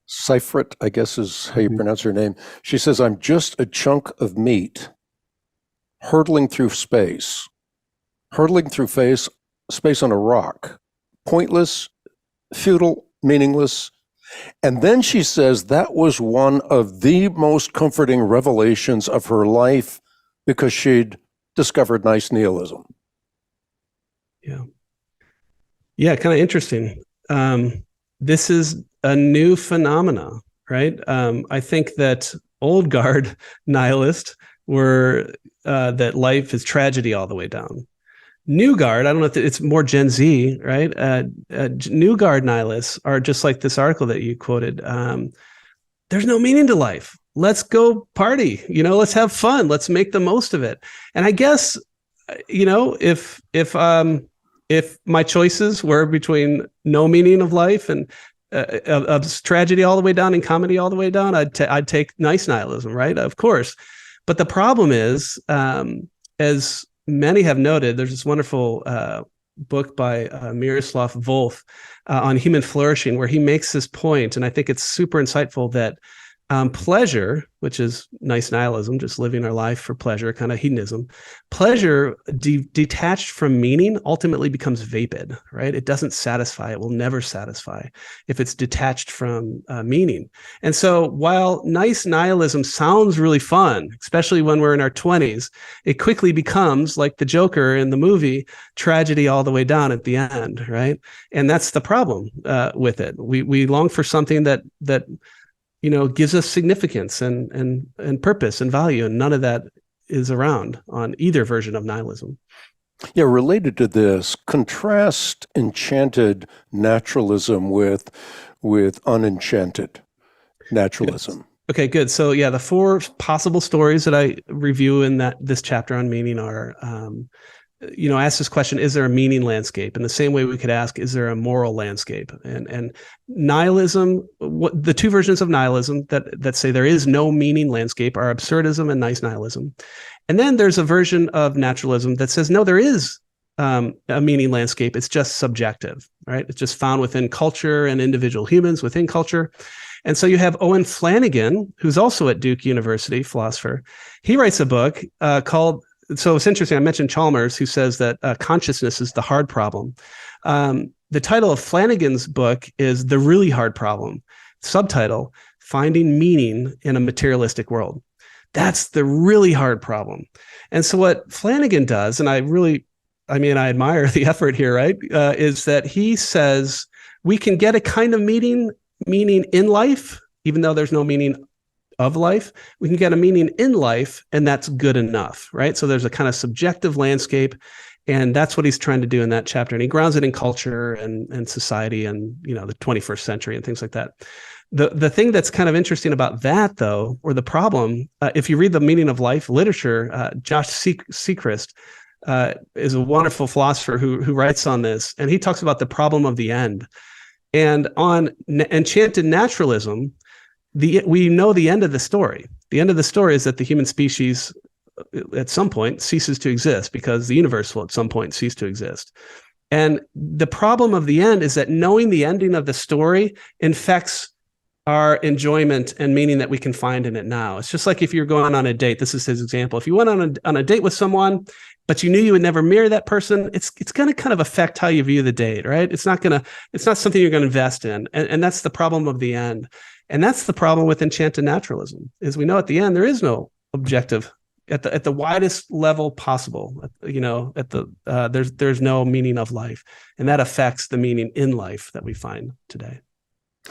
Seifert, I guess is how you pronounce her name. She says, "I'm just a chunk of meat hurtling through space on a rock, pointless, futile, meaningless." And then she says that was one of the most comforting revelations of her life because she'd discovered nice nihilism. Yeah, kind of interesting. This is a new phenomena, right? I think that old guard nihilists were that life is tragedy all the way down. New Guard, I don't know if it's more Gen Z, right? New Guard nihilists are just like this article that you quoted. There's no meaning to life. Let's go party. Let's have fun. Let's make the most of it. And I guess, if my choices were between no meaning of life and of tragedy all the way down and comedy all the way down, I'd take nice nihilism, right? Of course. But the problem is, as many have noted, there's this wonderful book by Miroslav Volf on human flourishing, where he makes this point, and I think it's super insightful, that Pleasure, which is nice nihilism, just living our life for pleasure, kind of hedonism. Pleasure detached from meaning ultimately becomes vapid, right? It doesn't satisfy. It will never satisfy if it's detached from meaning. And so while nice nihilism sounds really fun, especially when we're in our 20s, it quickly becomes like the Joker in the movie, tragedy all the way down at the end, right? And that's the problem with it. We long for something that gives us significance and purpose and value. And none of that is around on either version of nihilism. Yeah, related to this, contrast enchanted naturalism with unenchanted naturalism. Yes. Okay, good. So yeah, the four possible stories that I review in this chapter on meaning are, ask this question: is there a meaning landscape? In the same way we could ask, is there a moral landscape? And nihilism, the two versions of nihilism that say there is no meaning landscape are absurdism and nice nihilism. And then there's a version of naturalism that says, no, there is a meaning landscape. It's just subjective, right? It's just found within culture and individual humans within culture. And so you have Owen Flanagan, who's also at Duke University, philosopher. He writes a book called, so it's interesting, I mentioned Chalmers, who says that consciousness is the hard problem. The title of Flanagan's book is The Really Hard Problem. Subtitle, Finding Meaning in a Materialistic World. That's the really hard problem. And so what Flanagan does, and I admire the effort here, right, is that he says we can get a kind of meaning in life, even though there's no meaning of life. We can get a meaning in life, and that's good enough, right? So there's a kind of subjective landscape, and that's what he's trying to do in that chapter. And he grounds it in culture and society and, the 21st century and things like that. The thing that's kind of interesting about that, though, or the problem, if you read the Meaning of Life literature, Josh Sechrist is a wonderful philosopher who writes on this, and he talks about the problem of the end. And on Enchanted Naturalism, we know the end of the story. The end of the story is that the human species at some point ceases to exist because the universe will at some point cease to exist. And the problem of the end is that knowing the ending of the story infects our enjoyment and meaning that we can find in it now. It's just like if you're going on a date. This is his example. If you went on a date with someone, but you knew you would never marry that person, it's going to kind of affect how you view the date, right? It's not something you're going to invest in. And that's the problem of the end. And that's the problem with Enchanted Naturalism, is we know at the end there is no objective at the widest level possible. There's no meaning of life, and that affects the meaning in life that we find today.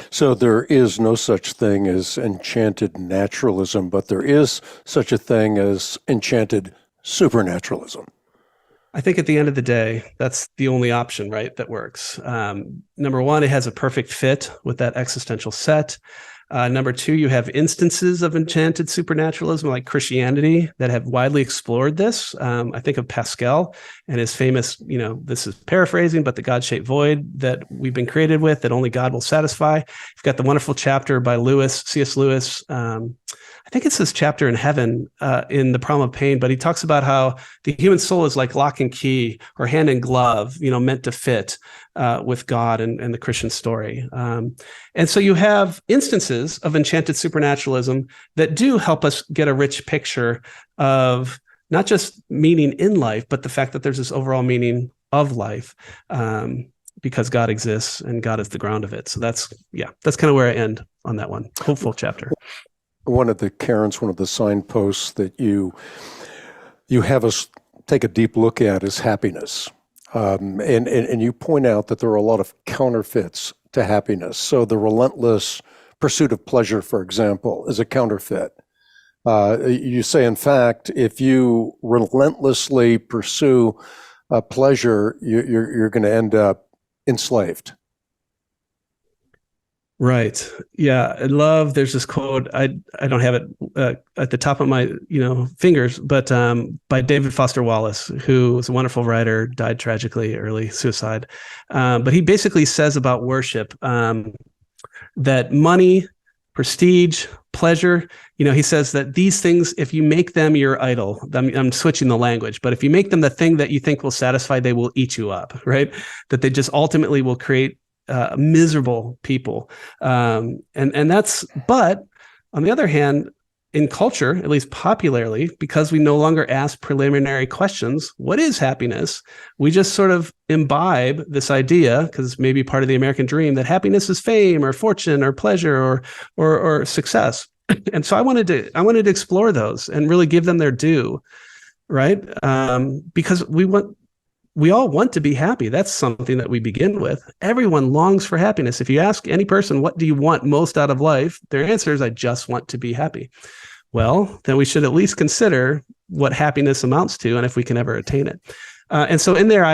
So there is no such thing as enchanted naturalism, but there is such a thing as enchanted supernaturalism. I think at the end of the day, that's the only option, right, that works. Number one, it has a perfect fit with that existential set. Number two, you have instances of enchanted supernaturalism like Christianity that have widely explored this. I think of Pascal and his famous, this is paraphrasing, but the God-shaped void that we've been created with, that only God will satisfy. You've got the wonderful chapter by C.S. Lewis. I think it's this chapter in Heaven in The Problem of Pain, but he talks about how the human soul is like lock and key or hand in glove, meant to fit with God and the Christian story. And so you have instances of enchanted supernaturalism that do help us get a rich picture of not just meaning in life, but the fact that there's this overall meaning of life because God exists and God is the ground of it. So that's kind of where I end on that one. Hopeful chapter. One of the signposts that you have us take a deep look at is happiness. And you point out that there are a lot of counterfeits to happiness. So the relentless pursuit of pleasure, for example, is a counterfeit. You say, in fact, if you relentlessly pursue pleasure, you're going to end up enslaved. Right. Yeah. There's this quote. I don't have it at the top of my, fingers, but by David Foster Wallace, who was a wonderful writer, died tragically, early suicide. But he basically says about worship that money, prestige, pleasure, he says that these things, if you make them your idol, I'm switching the language, but if you make them the thing that you think will satisfy, they will eat you up, right? That they just ultimately will create miserable people. And that's, but On the other hand, in culture, at least popularly, because we no longer ask preliminary questions, what is happiness? We just sort of imbibe this idea, because maybe part of the American dream, that happiness is fame or fortune or pleasure or success. And so I wanted to explore those and really give them their due, right? Because we all want to be happy. That's something that we begin with. Everyone longs for happiness. If you ask any person, what do you want most out of life? Their answer is, I just want to be happy. Well, then we should at least consider what happiness amounts to and if we can ever attain it. And so in there,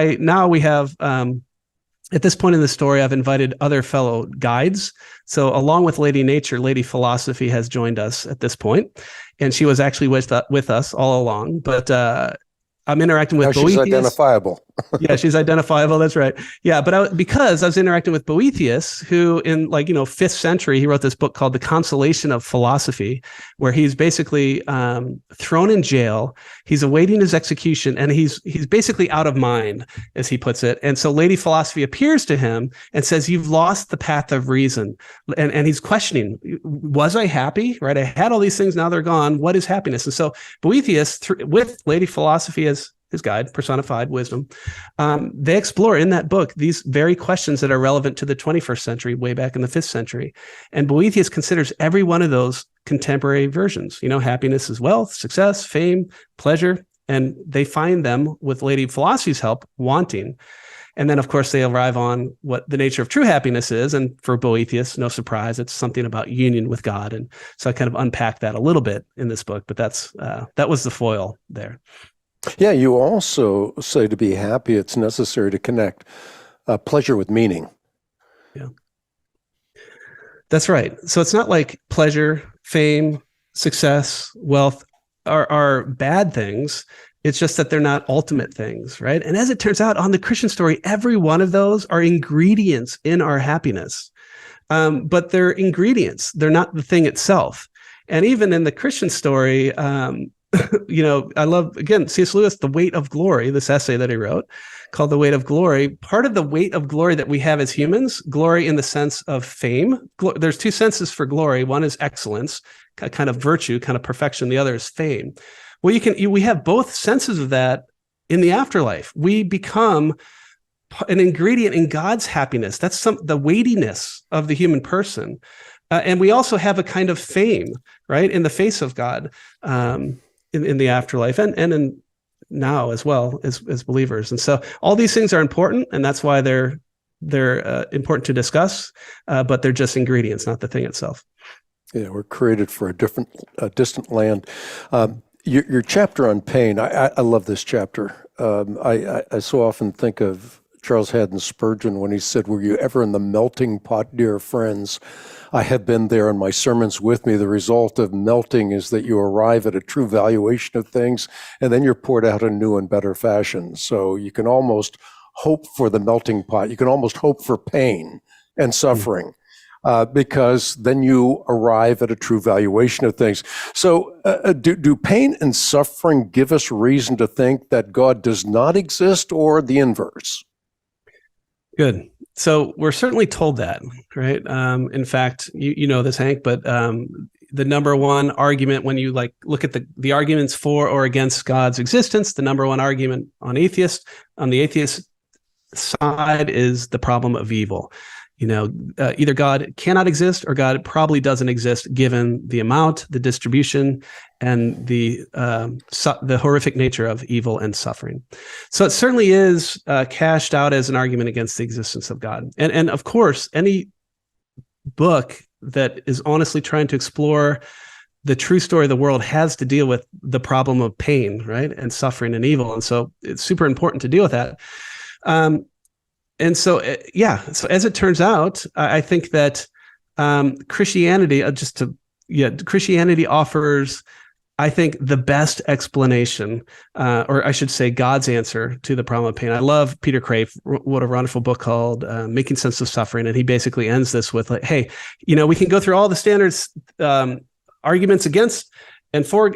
we have, at this point in the story, I've invited other fellow guides. So along with Lady Nature, Lady Philosophy has joined us at this point, and she was actually with us all along. But I'm interacting with Boethius. She's identifiable. Yeah, she's identifiable. That's right. Yeah, but because I was interacting with Boethius, who in 5th century, he wrote this book called The Consolation of Philosophy, where he's basically thrown in jail. He's awaiting his execution, and he's basically out of mind, as he puts it. And so Lady Philosophy appears to him and says, "You've lost the path of reason." And he's questioning, was I happy? Right? I had all these things, now they're gone. What is happiness? And so Boethius, with Lady Philosophy as his guide, personified wisdom, they explore in that book these very questions that are relevant to the 21st century, way back in the 5th century. And Boethius considers every one of those contemporary versions. Happiness is wealth, success, fame, pleasure, and they find them, with Lady Philosophy's help, wanting. And then, of course, they arrive on what the nature of true happiness is. And for Boethius, no surprise, it's something about union with God. And so I kind of unpack that a little bit in this book, but that was the foil there. Yeah, you also say to be happy, it's necessary to connect pleasure with meaning. Yeah, that's right. So it's not like pleasure, fame, success, wealth are bad things. It's just that they're not ultimate things, right? And as it turns out, on the Christian story, every one of those are ingredients in our happiness. But they're ingredients. They're not the thing itself. And even in the Christian story, I love, again, C.S. Lewis, The Weight of Glory, this essay that he wrote called The Weight of Glory. Part of the weight of glory that we have as humans, glory in the sense of fame. There's two senses for glory. One is excellence, kind of virtue, kind of perfection. The other is fame. Well, we have both senses of that in the afterlife. We become an ingredient in God's happiness. That's the weightiness of the human person. And we also have a kind of fame, right, in the face of God. In the afterlife and in now as well as believers. And so all these things are important, and that's why they're important to discuss, but they're just ingredients, not the thing itself. Yeah, we're created for a distant land. Your chapter on pain, I love this chapter. I so often think of Charles Haddon Spurgeon when he said, "Were you ever in the melting pot, dear friends? I have been there, and my sermons with me. The result of melting is that you arrive at a true valuation of things, and then you're poured out in new and better fashion." So you can almost hope for the melting pot. You can almost hope for pain and suffering, because then you arrive at a true valuation of things. So do pain and suffering give us reason to think that God does not exist, or the inverse? Good. So we're certainly told that, right? In fact, you know this, Hank, but the number one argument when you look at the arguments for or against God's existence, the number one argument on the atheist side is the problem of evil. Either God cannot exist or God probably doesn't exist, given the amount, the distribution, and the horrific nature of evil and suffering. So it certainly is cashed out as an argument against the existence of God. And of course, any book that is honestly trying to explore the true story of the world has to deal with the problem of pain, right, and suffering and evil. And so it's super important to deal with that. And so, so as it turns out, I think that Christianity, Christianity offers, I think, the best explanation, or I should say God's answer to the problem of pain. I love Peter Crave, wrote a wonderful book called Making Sense of Suffering, and he basically ends this with, hey, we can go through all the standards arguments against and for,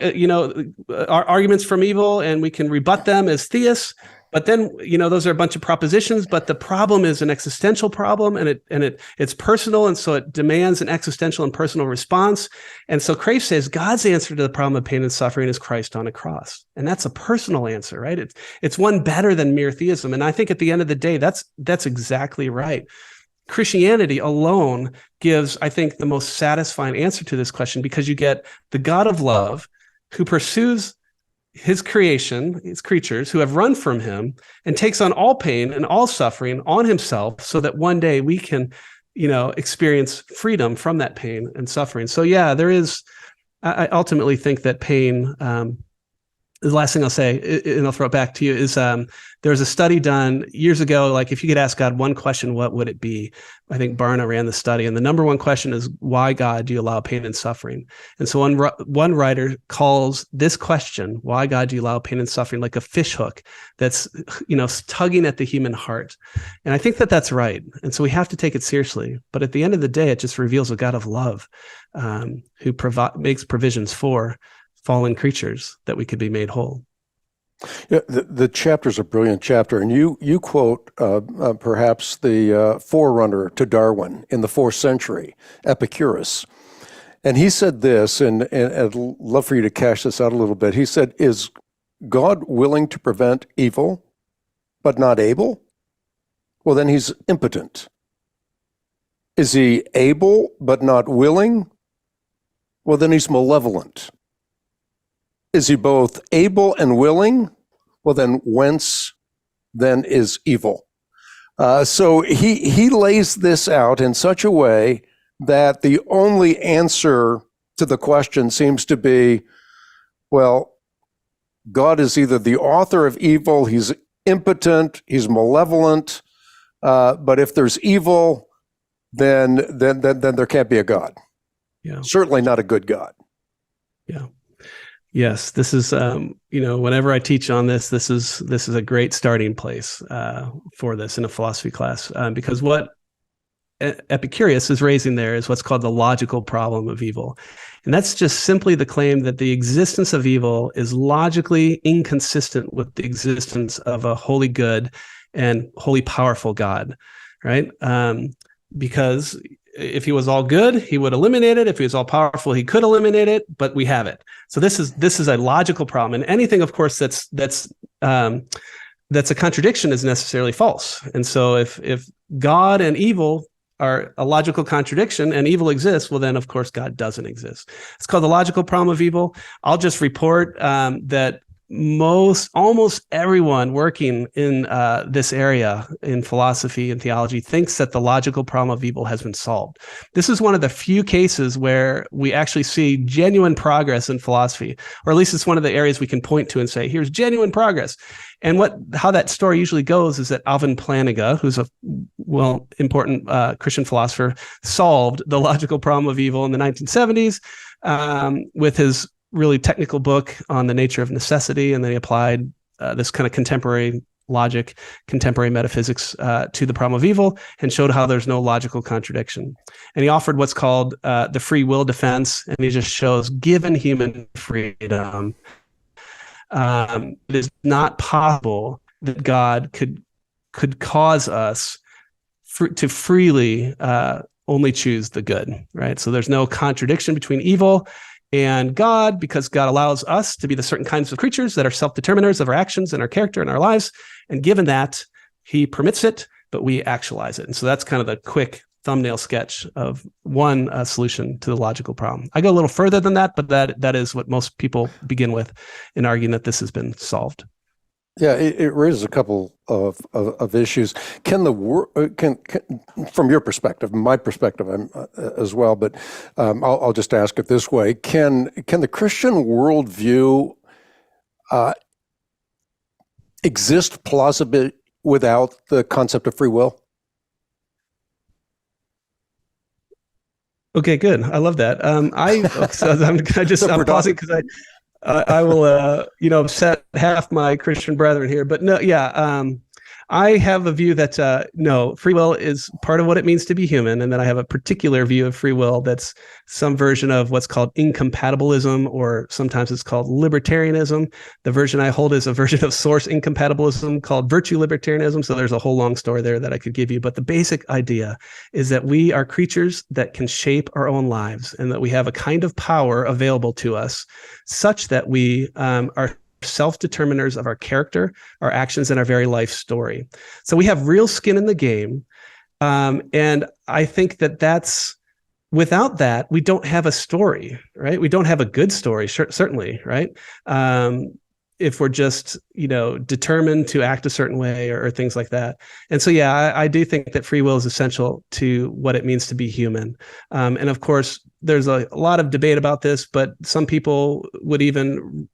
arguments from evil, and we can rebut them as theists. But then, those are a bunch of propositions, but the problem is an existential problem, and it's personal, and so it demands an existential and personal response. And so Hanegraaff says God's answer to the problem of pain and suffering is Christ on a cross. And that's a personal answer, right? It's one better than mere theism. And I think at the end of the day, that's exactly right. Christianity alone gives, I think, the most satisfying answer to this question, because you get the God of love who pursues his creation, his creatures who have run from him, and takes on all pain and all suffering on himself so that one day we can, experience freedom from that pain and suffering. So yeah, I ultimately think that pain, the last thing I'll say, and I'll throw it back to you, is there was a study done years ago, like if you could ask God one question, what would it be? I think Barna ran the study, and the number one question is, why, God, do you allow pain and suffering? And so one writer calls this question, why, God, do you allow pain and suffering, like a fishhook that's, tugging at the human heart. And I think that that's right. And so we have to take it seriously. But at the end of the day, it just reveals a God of love who makes provisions for fallen creatures that we could be made whole. Yeah, the chapter is a brilliant chapter, and you quote perhaps the forerunner to Darwin in the 4th century, Epicurus. And he said this, and I'd love for you to cash this out a little bit. He said, is God willing to prevent evil, but not able? Well, then he's impotent. Is he able, but not willing? Well, then he's malevolent. Is he both able and willing? Well, then whence then is evil? So he lays this out in such a way that the only answer to the question seems to be, well, God is either the author of evil, he's impotent, he's malevolent, but if there's evil, then there can't be a God. Yeah. Certainly not a good God. Yeah. Yes, this is, whenever I teach on this is a great starting place for this in a philosophy class, because what Epicurus is raising there is what's called the logical problem of evil. And that's just simply the claim that the existence of evil is logically inconsistent with the existence of a wholly good and wholly powerful God, right? Because if he was all good, he would eliminate it. If he was all powerful, he could eliminate it, but we have it. So this is a logical problem. And anything, of course, that's a contradiction is necessarily false. And so if God and evil are a logical contradiction and evil exists, well, then, of course, God doesn't exist. It's called the logical problem of evil. I'll just report that almost everyone working in this area in philosophy and theology thinks that the logical problem of evil has been solved. This is one of the few cases where we actually see genuine progress in philosophy, or at least it's one of the areas we can point to and say, here's genuine progress. And how that story usually goes is that Alvin Plantinga, who's a important Christian philosopher, solved the logical problem of evil in the 1970s with his really technical book on the nature of necessity, and then he applied this kind of contemporary logic, contemporary metaphysics to the problem of evil, and showed how there's no logical contradiction. And he offered what's called the free will defense, and he just shows, given human freedom, it is not possible that God could cause us to freely only choose the good, right? So there's no contradiction between evil and God, because God allows us to be the certain kinds of creatures that are self-determiners of our actions and our character and our lives. And given that, he permits it, but we actualize it. And so that's kind of the quick thumbnail sketch of one solution to the logical problem. I go a little further than that, but that is what most people begin with in arguing that this has been solved. Yeah, it raises a couple of issues. Can from your perspective, my perspective as well, but I'll just ask it this way: Can the Christian worldview exist plausibly without the concept of free will? Okay, good. I love that. I'm pausing because I will, upset half my Christian brethren here, but no, yeah. I have a view that no, free will is part of what it means to be human, and then I have a particular view of free will that's some version of what's called incompatibilism, or sometimes it's called libertarianism. The version I hold is a version of source incompatibilism called virtue libertarianism. So there's a whole long story there that I could give you, but the basic idea is that we are creatures that can shape our own lives, and that we have a kind of power available to us such that we are self-determiners of our character, our actions, and our very life story. So we have real skin in the game. And I think that's, without that, we don't have a story, right? We don't have a good story, certainly, right? If we're just, determined to act a certain way or things like that. And so, yeah, I do think that free will is essential to what it means to be human. And of course, there's a lot of debate about this, but some people would even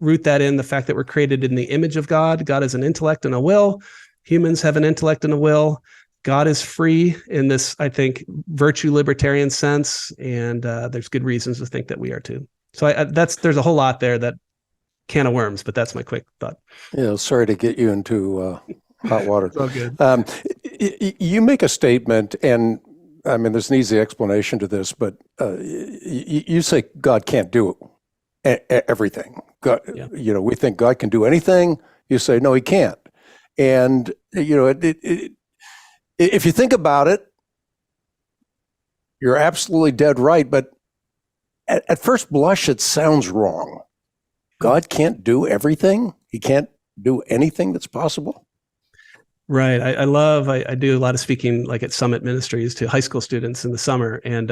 root that in the fact that we're created in the image of God. God is an intellect and a will. Humans have an intellect and a will. God is free in this, I think, virtue libertarian sense, and there's good reasons to think that we are too. So there's a whole lot there, that can of worms, but that's my quick thought. Yeah, sorry to get you into hot water. It's all good. You make a statement, and I mean, there's an easy explanation to this, but you say God can't do everything. God, Yeah. We think God can do anything. You say, no, he can't. And, if you think about it, you're absolutely dead right. But at first blush, it sounds wrong. God can't do everything. He can't do anything that's possible. Right. I do a lot of speaking, like at Summit Ministries, to high school students in the summer. And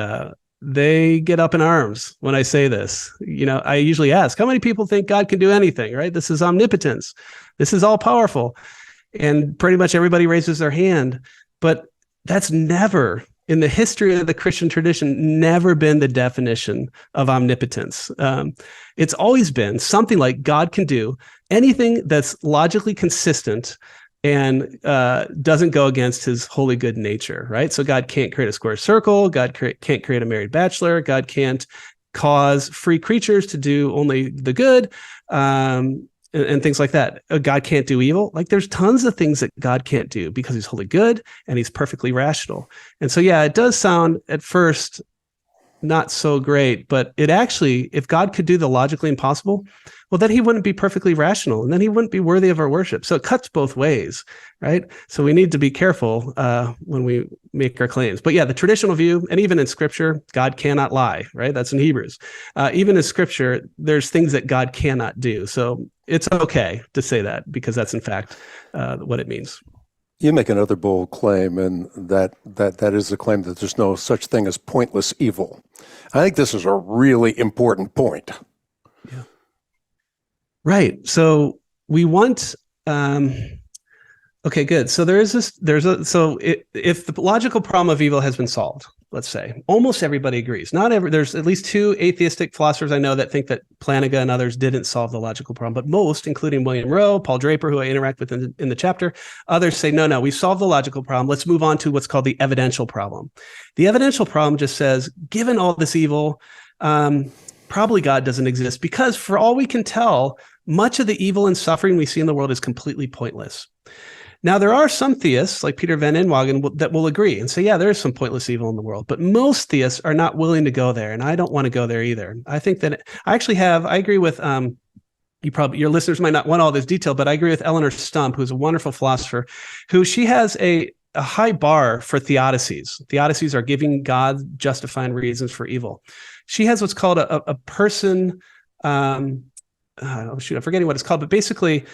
they get up in arms when I say this. I usually ask, how many people think God can do anything, right? This is omnipotence. This is all powerful. And pretty much everybody raises their hand. But that's never, in the history of the Christian tradition, never been the definition of omnipotence. It's always been something like God can do anything that's logically consistent and doesn't go against his holy good nature, right? So God can't create a square circle. God can't create a married bachelor. God can't cause free creatures to do only the good, and things like that. God can't do evil. Like, there's tons of things that God can't do because he's wholly good and he's perfectly rational. And so, yeah, it does sound at first not so great, but it actually, if God could do the logically impossible, well, then he wouldn't be perfectly rational, and then he wouldn't be worthy of our worship. So it cuts both ways, right? So we need to be careful when we make our claims. But yeah, the traditional view, and even in Scripture, God cannot lie, right? That's in Hebrews. Even in Scripture, there's things that God cannot do. So it's okay to say that, because that's in fact what it means. You make another bold claim, and that is the claim that there's no such thing as pointless evil. I think this is a really important point. Yeah. Right. So we want. Okay, good. So if the logical problem of evil has been solved, let's say, almost everybody agrees. There's at least two atheistic philosophers I know that think that Plantinga and others didn't solve the logical problem, but most, including William Rowe, Paul Draper, who I interact with in the chapter, others say, no, we solved the logical problem. Let's move on to what's called the evidential problem. The evidential problem just says, given all this evil, probably God doesn't exist, because for all we can tell, much of the evil and suffering we see in the world is completely pointless. Now, there are some theists, like Peter Van Inwagen, that will agree and say, yeah, there is some pointless evil in the world. But most theists are not willing to go there, and I don't want to go there either. I think that I agree with, your listeners might not want all this detail, but I agree with Eleanor Stump, who's a wonderful philosopher, she has a high bar for theodicies. Theodicies are giving God justifying reasons for evil. She has what's called a person, I'm forgetting what it's called, but basically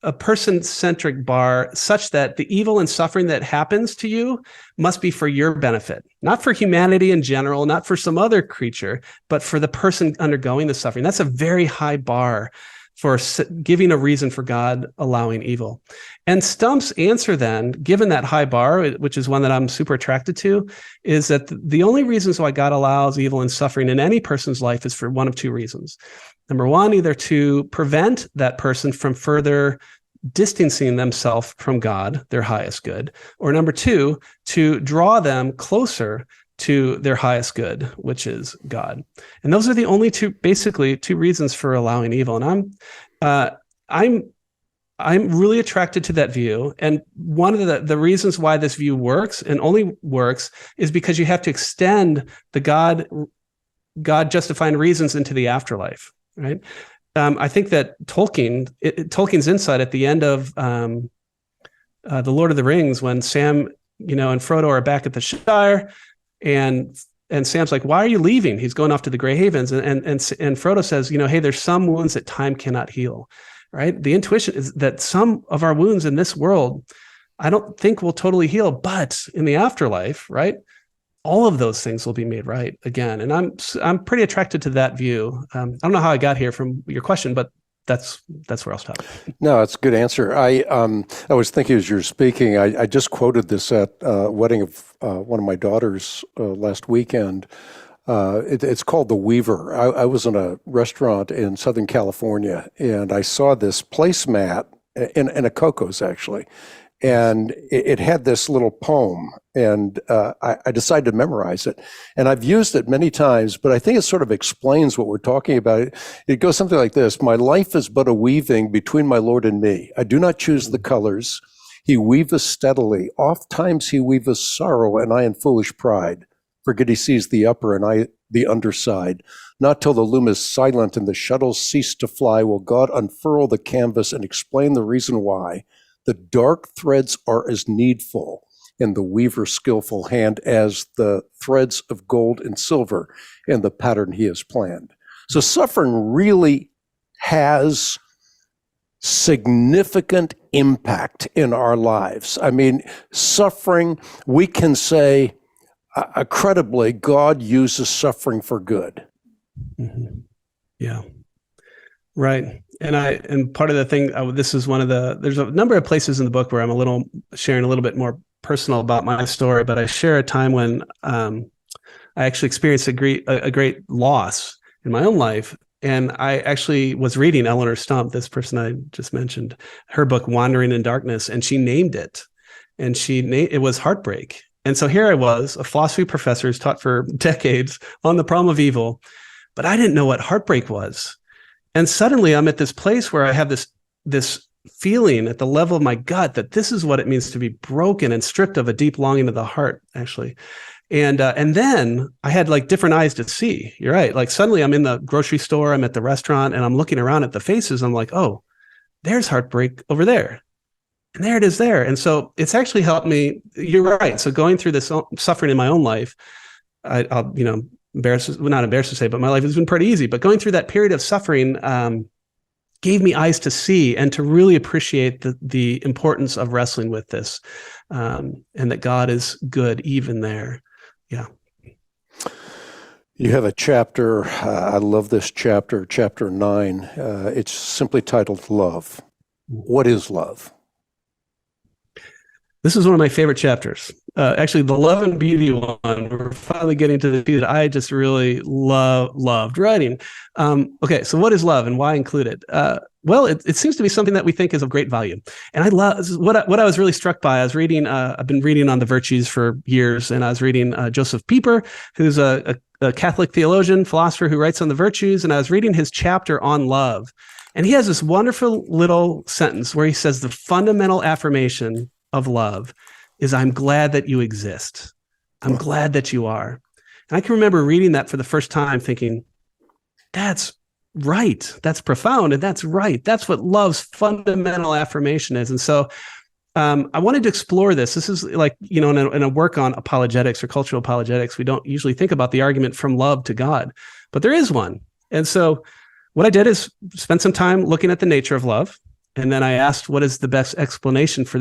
a person-centric bar, such that the evil and suffering that happens to you must be for your benefit, not for humanity in general, not for some other creature, but for the person undergoing the suffering. That's a very high bar for giving a reason for God allowing evil. And Stump's answer then, given that high bar, which is one that I'm super attracted to, is that the only reasons why God allows evil and suffering in any person's life is for one of two reasons. Number one, either to prevent that person from further distancing themselves from God, their highest good, or number two, to draw them closer to their highest good, which is God. And those are the only two reasons for allowing evil. And I'm I'm really attracted to that view. And one of the reasons why this view works and only works is because you have to extend the God justifying reasons into the afterlife, right? I think that Tolkien's insight at the end of The Lord of the Rings, when Sam, and Frodo are back at the Shire, and Sam's like, "Why are you leaving?" He's going off to the Grey Havens, and Frodo says, "Hey, there's some wounds that time cannot heal." Right? The intuition is that some of our wounds in this world, I don't think will totally heal, but in the afterlife, right? All of those things will be made right again. And I'm pretty attracted to that view. I don't know how I got here from your question, but that's where I'll stop. No, it's a good answer. I was thinking as you're speaking, I just quoted this at a wedding of one of my daughters last weekend. It's called The Weaver. I was in a restaurant in Southern California, and I saw this placemat in a Coco's, actually. And it had this little poem, and I decided to memorize it. And I've used it many times, but I think it sort of explains what we're talking about. It goes something like this: "My life is but a weaving between my Lord and me. I do not choose the colors. He weaveth steadily. Oft times he weaveth sorrow, and I in foolish pride forget he sees the upper and I the underside. Not till the loom is silent and the shuttles cease to fly will God unfurl the canvas and explain the reason why the dark threads are as needful in the weaver's skillful hand as the threads of gold and silver in the pattern he has planned." So suffering really has significant impact in our lives. I mean, suffering, we can say credibly, God uses suffering for good. Mm-hmm. Yeah. Right. And part of the thing, this is there's a number of places in the book where I'm sharing a little bit more personal about my story, but I share a time when I actually experienced a great loss in my own life. And I actually was reading Eleanor Stump, this person I just mentioned, her book, Wandering in Darkness, and she named it. And it was heartbreak. And so here I was, a philosophy professor who's taught for decades on the problem of evil, but I didn't know what heartbreak was. And suddenly I'm at this place where I have this feeling at the level of my gut that this is what it means to be broken and stripped of a deep longing of the heart, actually. And then I had like different eyes to see. You're right. Like suddenly I'm in the grocery store, I'm at the restaurant, and I'm looking around at the faces. I'm like, oh, there's heartbreak over there. And there it is there. And so it's actually helped me. You're right. So going through this suffering in my own life, I'll not embarrassed to say, but my life has been pretty easy. But going through that period of suffering gave me eyes to see and to really appreciate the importance of wrestling with this, and that God is good even there. Yeah. You have a chapter, I love this chapter 9. It's simply titled Love. What is love? This is one of my favorite chapters. Actually, the Love and Beauty one, we're finally getting to the piece that I just really loved writing. Okay, so what is love and why include it? Well, it seems to be something that we think is of great value. And I love what I was really struck by. I was reading, I've been reading on the virtues for years, and I was reading Joseph Pieper, who's a Catholic theologian, philosopher who writes on the virtues, and I was reading his chapter on love. And he has this wonderful little sentence where he says the fundamental affirmation of love is, "I'm glad that you exist. I'm glad that you are." And I can remember reading that for the first time thinking, that's right. That's profound. And that's right. That's what love's fundamental affirmation is. And so I wanted to explore this. This is like, in a work on apologetics or cultural apologetics, we don't usually think about the argument from love to God, but there is one. And so what I did is spend some time looking at the nature of love. And then I asked, what is the best explanation for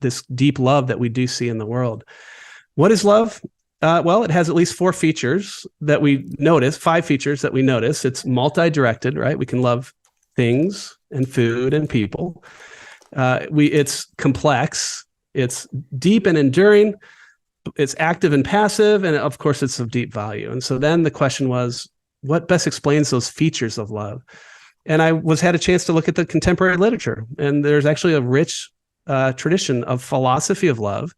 this deep love that we do see in the world? What is love? Well, it has at least 4 features that we notice, 5 features that we notice. It's multi-directed, right? We can love things and food and people. It's complex. It's deep and enduring. It's active and passive. And of course, it's of deep value. And so then the question was, what best explains those features of love? And I had a chance to look at the contemporary literature, and there's actually a rich tradition of philosophy of love.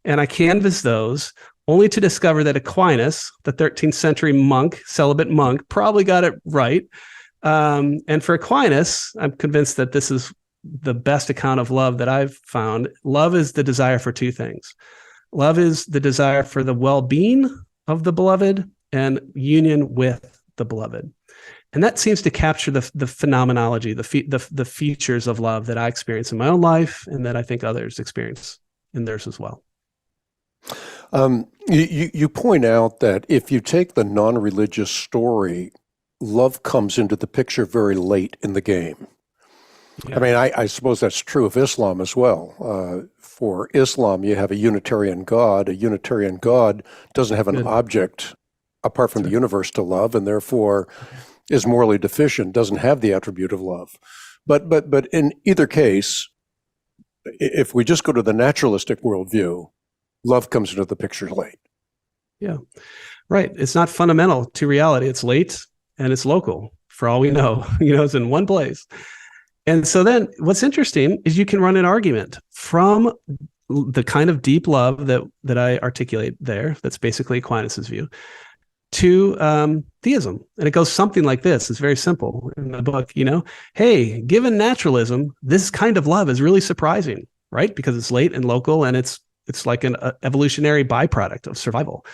And I canvassed those only to discover that Aquinas, the 13th century celibate monk, probably got it right. And for Aquinas, I'm convinced that this is the best account of love that I've found. Love is the desire for two things. Love is the desire for the well-being of the beloved and union with the beloved. And that seems to capture the phenomenology, the features of love that I experience in my own life and that I think others experience in theirs as well. You point out that if you take the non-religious story, love comes into the picture very late in the game. Yeah. I mean, I suppose that's true of Islam as well. For Islam, you have a Unitarian God. A Unitarian God doesn't have an object apart from the universe to love, and therefore is morally deficient, doesn't have the attribute of love. But in either case, if we just go to the naturalistic worldview, love comes into the picture late. Yeah, right. It's not fundamental to reality. It's late and it's local, for all we know. It's in one place. And so then what's interesting is you can run an argument from the kind of deep love that I articulate there, that's basically Aquinas' view, to theism. And it goes something like this. It's very simple in the book, hey, given naturalism, this kind of love is really surprising, right? Because it's late and local, and it's like an evolutionary byproduct of survival.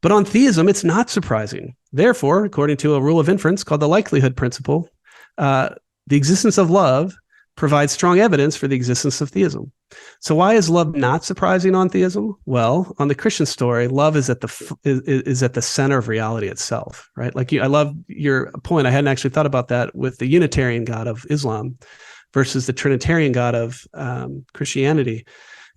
But on theism, it's not surprising. Therefore, according to a rule of inference called the likelihood principle, the existence of love provides strong evidence for the existence of theism. So why is love not surprising on theism? Well, on the Christian story, love is at the center of reality itself, right? I love your point. I hadn't actually thought about that with the Unitarian God of Islam versus the Trinitarian God of Christianity.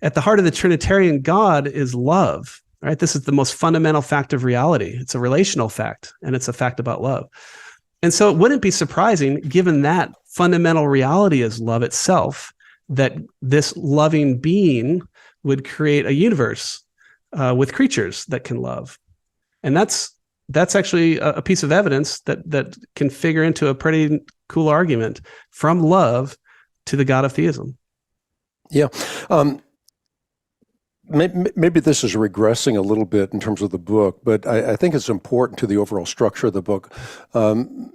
At the heart of the Trinitarian God is love, right? This is the most fundamental fact of reality. It's a relational fact, and it's a fact about love. And so it wouldn't be surprising, given that fundamental reality is love itself, that this loving being would create a universe with creatures that can love. And that's actually a piece of evidence that can figure into a pretty cool argument from love to the God of theism. Yeah. Maybe this is regressing a little bit in terms of the book, but I think it's important to the overall structure of the book.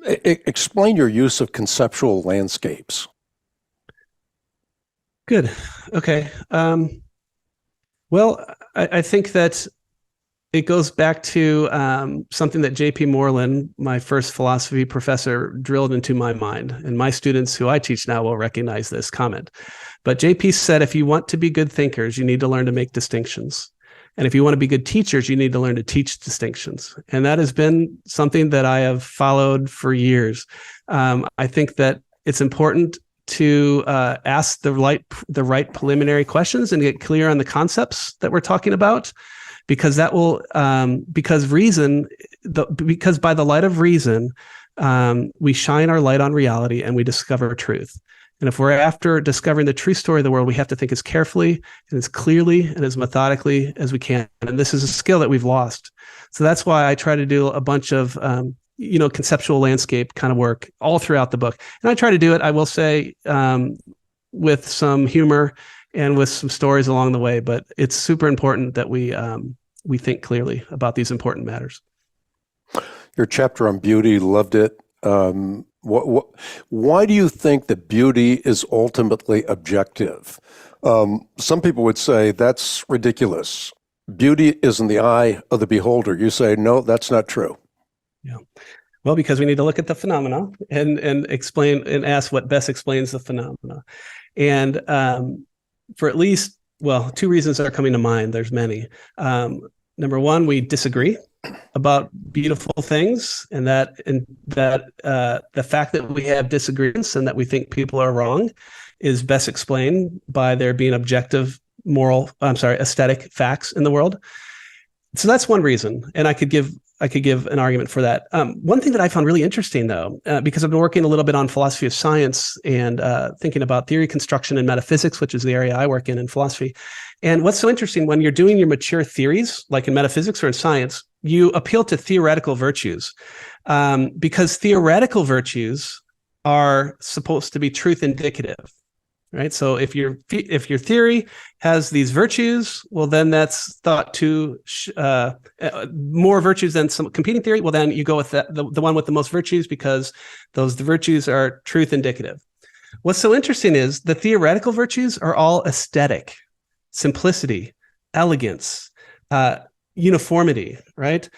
Explain your use of conceptual landscapes. Good. Okay. Well, I think that it goes back to something that J.P. Moreland, my first philosophy professor, drilled into my mind. And my students who I teach now will recognize this comment. But JP said, if you want to be good thinkers, you need to learn to make distinctions. And if you want to be good teachers, you need to learn to teach distinctions. And that has been something that I have followed for years. I think that it's important to ask the right preliminary questions and get clear on the concepts that we're talking about, because that will because by the light of reason, we shine our light on reality and we discover truth. And if we're after discovering the true story of the world, we have to think as carefully and as clearly and as methodically as we can. And this is a skill that we've lost. So that's why I try to do a bunch of, conceptual landscape kind of work all throughout the book. And I try to do it, I will say, with some humor and with some stories along the way. But it's super important that we think clearly about these important matters. Your chapter on beauty, loved it. Why do you think that beauty is ultimately objective? Some people would say that's ridiculous. Beauty is in the eye of the beholder. You say, no, that's not true. Yeah. Well, because we need to look at the phenomena and explain and ask what best explains the phenomena. And for at least, two reasons that are coming to mind. There's many. Number one, we disagree about beautiful things, and that the fact that we have disagreements and that we think people are wrong is best explained by there being objective, aesthetic facts in the world. So that's one reason, and I could give an argument for that. One thing that I found really interesting, though, because I've been working a little bit on philosophy of science and thinking about theory construction and metaphysics, which is the area I work in philosophy. And what's so interesting, when you're doing your mature theories, like in metaphysics or in science, you appeal to theoretical virtues because theoretical virtues are supposed to be truth indicative, right? So if your theory has these virtues, well, then that's thought to more virtues than some competing theory. Well, then you go with the one with the most virtues because the virtues are truth indicative. What's so interesting is the theoretical virtues are all aesthetic, simplicity, elegance, uniformity, right?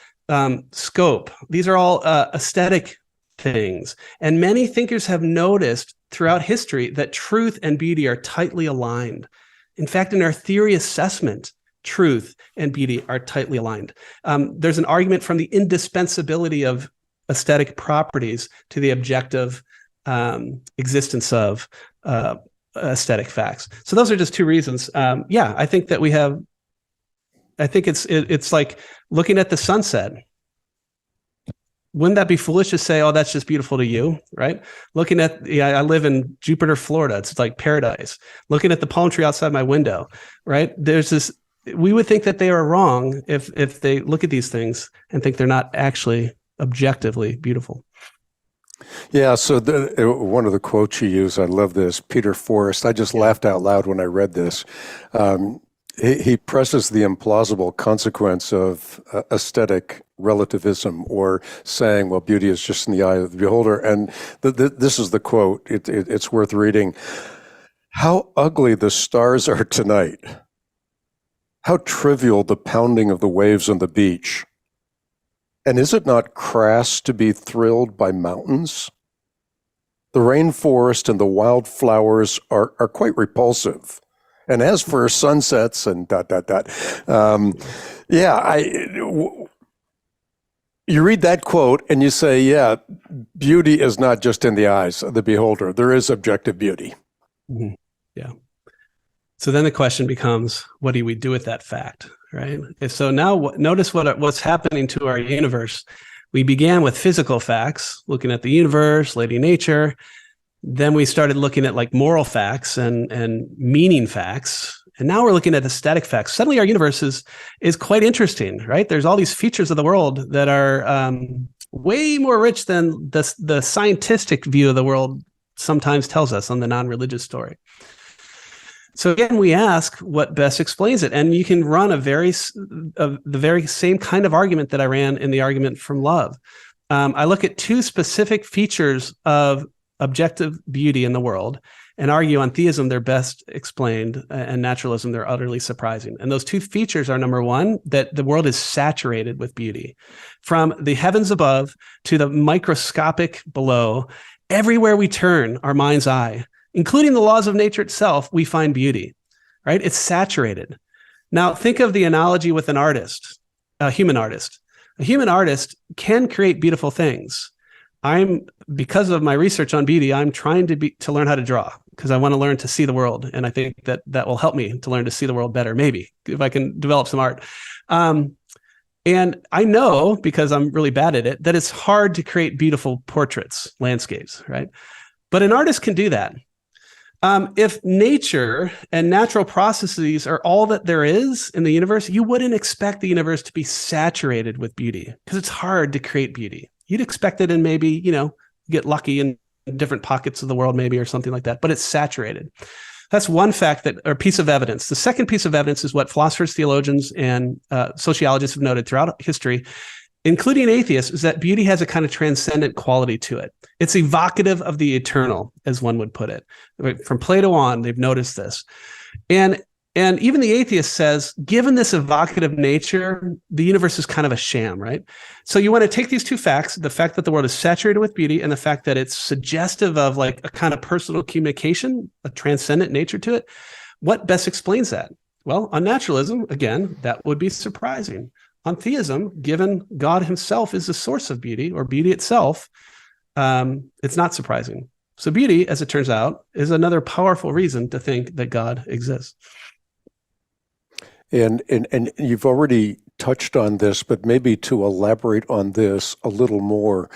Scope. These are all aesthetic things. And many thinkers have noticed throughout history that truth and beauty are tightly aligned. In fact, in our theory assessment, truth and beauty are tightly aligned. There's an argument from the indispensability of aesthetic properties to the objective existence of aesthetic facts. So those are just two reasons. I think that we have. I think it's like looking at the sunset. Wouldn't that be foolish to say, "Oh, that's just beautiful to you," right? Looking at, I live in Jupiter, Florida. It's like paradise. Looking at the palm tree outside my window, right? There's this. We would think that they are wrong if they look at these things and think they're not actually objectively beautiful. Yeah, so one of the quotes you use, I love this, Peter Forrest. I just laughed out loud when I read this. He presses the implausible consequence of aesthetic relativism, or saying, well, beauty is just in the eye of the beholder. And this is the quote. It's worth reading. How ugly the stars are tonight. How trivial the pounding of the waves on the beach. And is it not crass to be thrilled by mountains? The rainforest and the wildflowers are quite repulsive. And as for sunsets and ... You read that quote and you say, yeah, beauty is not just in the eyes of the beholder. There is objective beauty. Mm-hmm. Yeah. So then the question becomes, what do we do with that fact, right? So now notice what's happening to our universe. We began with physical facts, looking at the universe, Lady Nature. Then we started looking at like moral facts and meaning facts. And now we're looking at aesthetic facts. Suddenly our universe is quite interesting, right? There's all these features of the world that are way more rich than the scientific view of the world sometimes tells us on the non-religious story. So again, we ask what best explains it. And you can run the very same kind of argument that I ran in the argument from love. I look at two specific features of objective beauty in the world and argue on theism they're best explained, and naturalism they're utterly surprising. And those two features are, number one, that the world is saturated with beauty. From the heavens above to the microscopic below, everywhere we turn our mind's eye, including the laws of nature itself, we find beauty, right? It's saturated. Now, think of the analogy with an artist, a human artist. A human artist can create beautiful things. Because of my research on beauty, I'm trying to learn how to draw, because I want to learn to see the world. And I think that will help me to learn to see the world better, maybe, if I can develop some art. And I know, because I'm really bad at it, that it's hard to create beautiful portraits, landscapes, right? But an artist can do that. If nature and natural processes are all that there is in the universe, you wouldn't expect the universe to be saturated with beauty, because it's hard to create beauty. You'd expect it in maybe, get lucky in different pockets of the world, maybe, or something like that, but it's saturated. That's one fact or piece of evidence. The second piece of evidence is what philosophers, theologians, and sociologists have noted throughout history, including atheists, is that beauty has a kind of transcendent quality to it. It's evocative of the eternal, as one would put it. From Plato on, they've noticed this. And even the atheist says, given this evocative nature, the universe is kind of a sham, right? So you want to take these two facts, the fact that the world is saturated with beauty and the fact that it's suggestive of like a kind of personal communication, a transcendent nature to it. What best explains that? Well, on naturalism, again, that would be surprising. On theism, given God himself is the source of beauty, or beauty itself, it's not surprising. So beauty, as it turns out, is another powerful reason to think that God exists. And you've already touched on this, but maybe to elaborate on this a little more,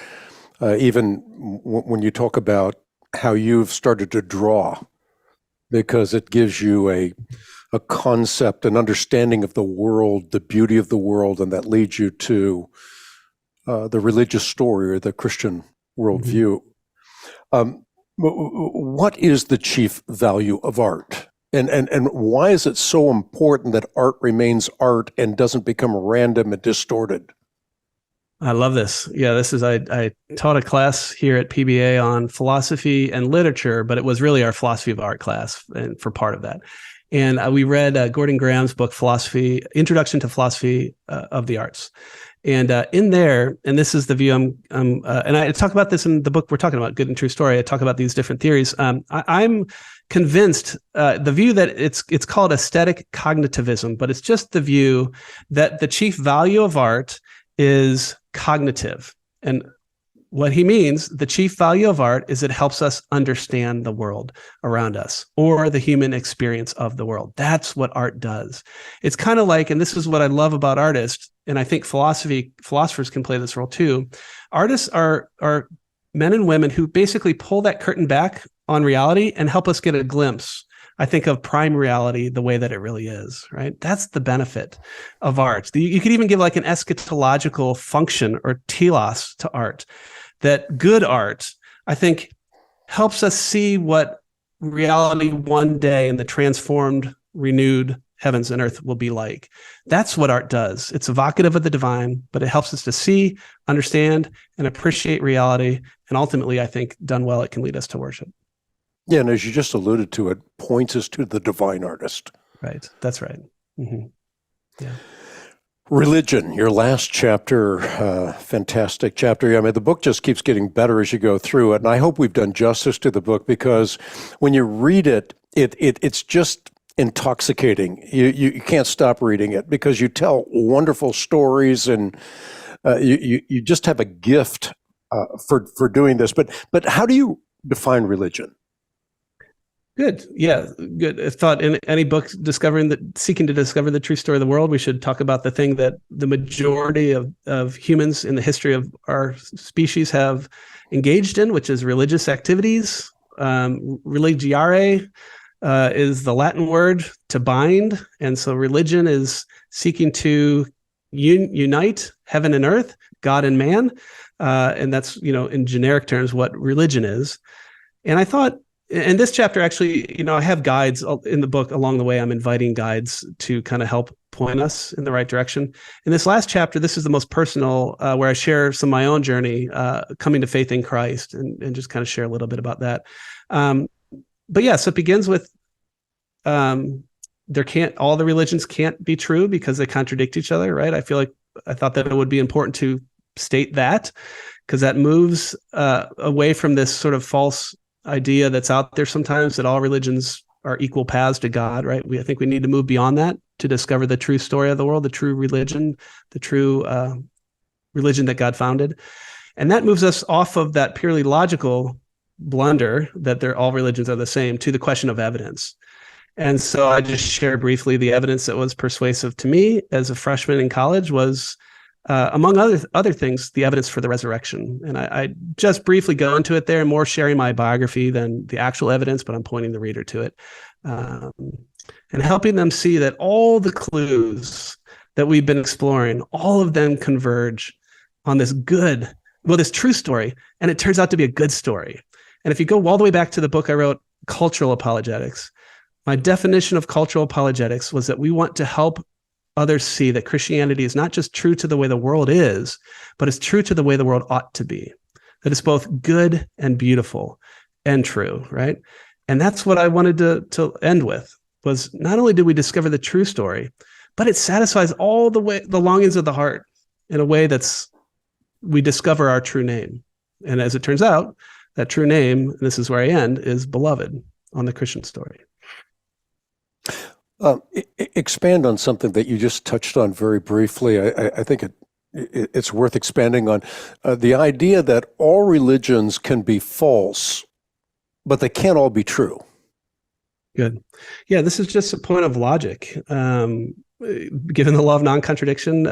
even when you talk about how you've started to draw, because it gives you a concept, an understanding of the world, the beauty of the world, and that leads you to the religious story or the Christian worldview. Mm-hmm. What is the chief value of art? And why is it so important that art remains art and doesn't become random and distorted? I love this. Yeah, I taught a class here at PBA on philosophy and literature, but it was really our philosophy of art class and for part of that. And we read Gordon Graham's book, Introduction to Philosophy of the Arts. And in there, and this is the view and I talk about this in the book we're talking about, Good and True Story. I talk about these different theories. I'm convinced the view that it's called aesthetic cognitivism, but it's just the view that the chief value of art is cognitive. And what he means, the chief value of art is it helps us understand the world around us or the human experience of the world. That's what art does. It's kind of like, and this is what I love about artists, and I think philosophers can play this role too. Artists are men and women who basically pull that curtain back on reality and help us get a glimpse, I think, of prime reality the way that it really is, right? That's the benefit of art. You could even give like an eschatological function or telos to art. That good art, I think, helps us see what reality one day in the transformed, renewed heavens and earth will be like. That's what art does. It's evocative of the divine, but it helps us to see, understand, and appreciate reality. And ultimately, I think, done well, it can lead us to worship. Yeah, and as you just alluded to, it points us to the divine artist. Right. That's right. Mm-hmm. Yeah. Religion, your last chapter, fantastic chapter. I mean, the book just keeps getting better as you go through it, and I hope we've done justice to the book because when you read it, it's just intoxicating. You can't stop reading it because you tell wonderful stories, and you just have a gift for doing this. But how do you define religion? Good. Yeah. Good. I thought in any book seeking to discover the true story of the world, we should talk about the thing that the majority of humans in the history of our species have engaged in, which is religious activities. Religiare is the Latin word to bind. And so religion is seeking to unite heaven and earth, God and man. And that's, in generic terms, what religion is. And I thought, in this chapter, actually, I have guides in the book along the way. I'm inviting guides to kind of help point us in the right direction. In this last chapter, this is the most personal, where I share some of my own journey coming to faith in Christ and just kind of share a little bit about that. But yeah, so it begins with all the religions can't be true because they contradict each other, right? I thought that it would be important to state that because that moves away from this sort of false idea that's out there sometimes that all religions are equal paths to God, right? I think we need to move beyond that to discover the true story of the world, the true religion, the true religion that God founded. And that moves us off of that purely logical blunder that all religions are the same to the question of evidence. And so I just share briefly the evidence that was persuasive to me as a freshman in college was among other things, the evidence for the resurrection. And I just briefly go into it there, more sharing my biography than the actual evidence, but I'm pointing the reader to it and helping them see that all the clues that we've been exploring, all of them converge on this true story. And it turns out to be a good story. And if you go all the way back to the book I wrote, Cultural Apologetics, my definition of cultural apologetics was that we want to help others see that Christianity is not just true to the way the world is, but it's true to the way the world ought to be. That it's both good and beautiful and true, right? And that's what I wanted to end with, was not only did we discover the true story, but it satisfies all the longings of the heart in a way we discover our true name. And as it turns out, that true name, and this is where I end, is beloved on the Christian story. Expand on something that you just touched on very briefly. I think it's worth expanding on the idea that all religions can be false, but they can't all be true. Good. Yeah, this is just a point of logic. Given the law of non-contradiction,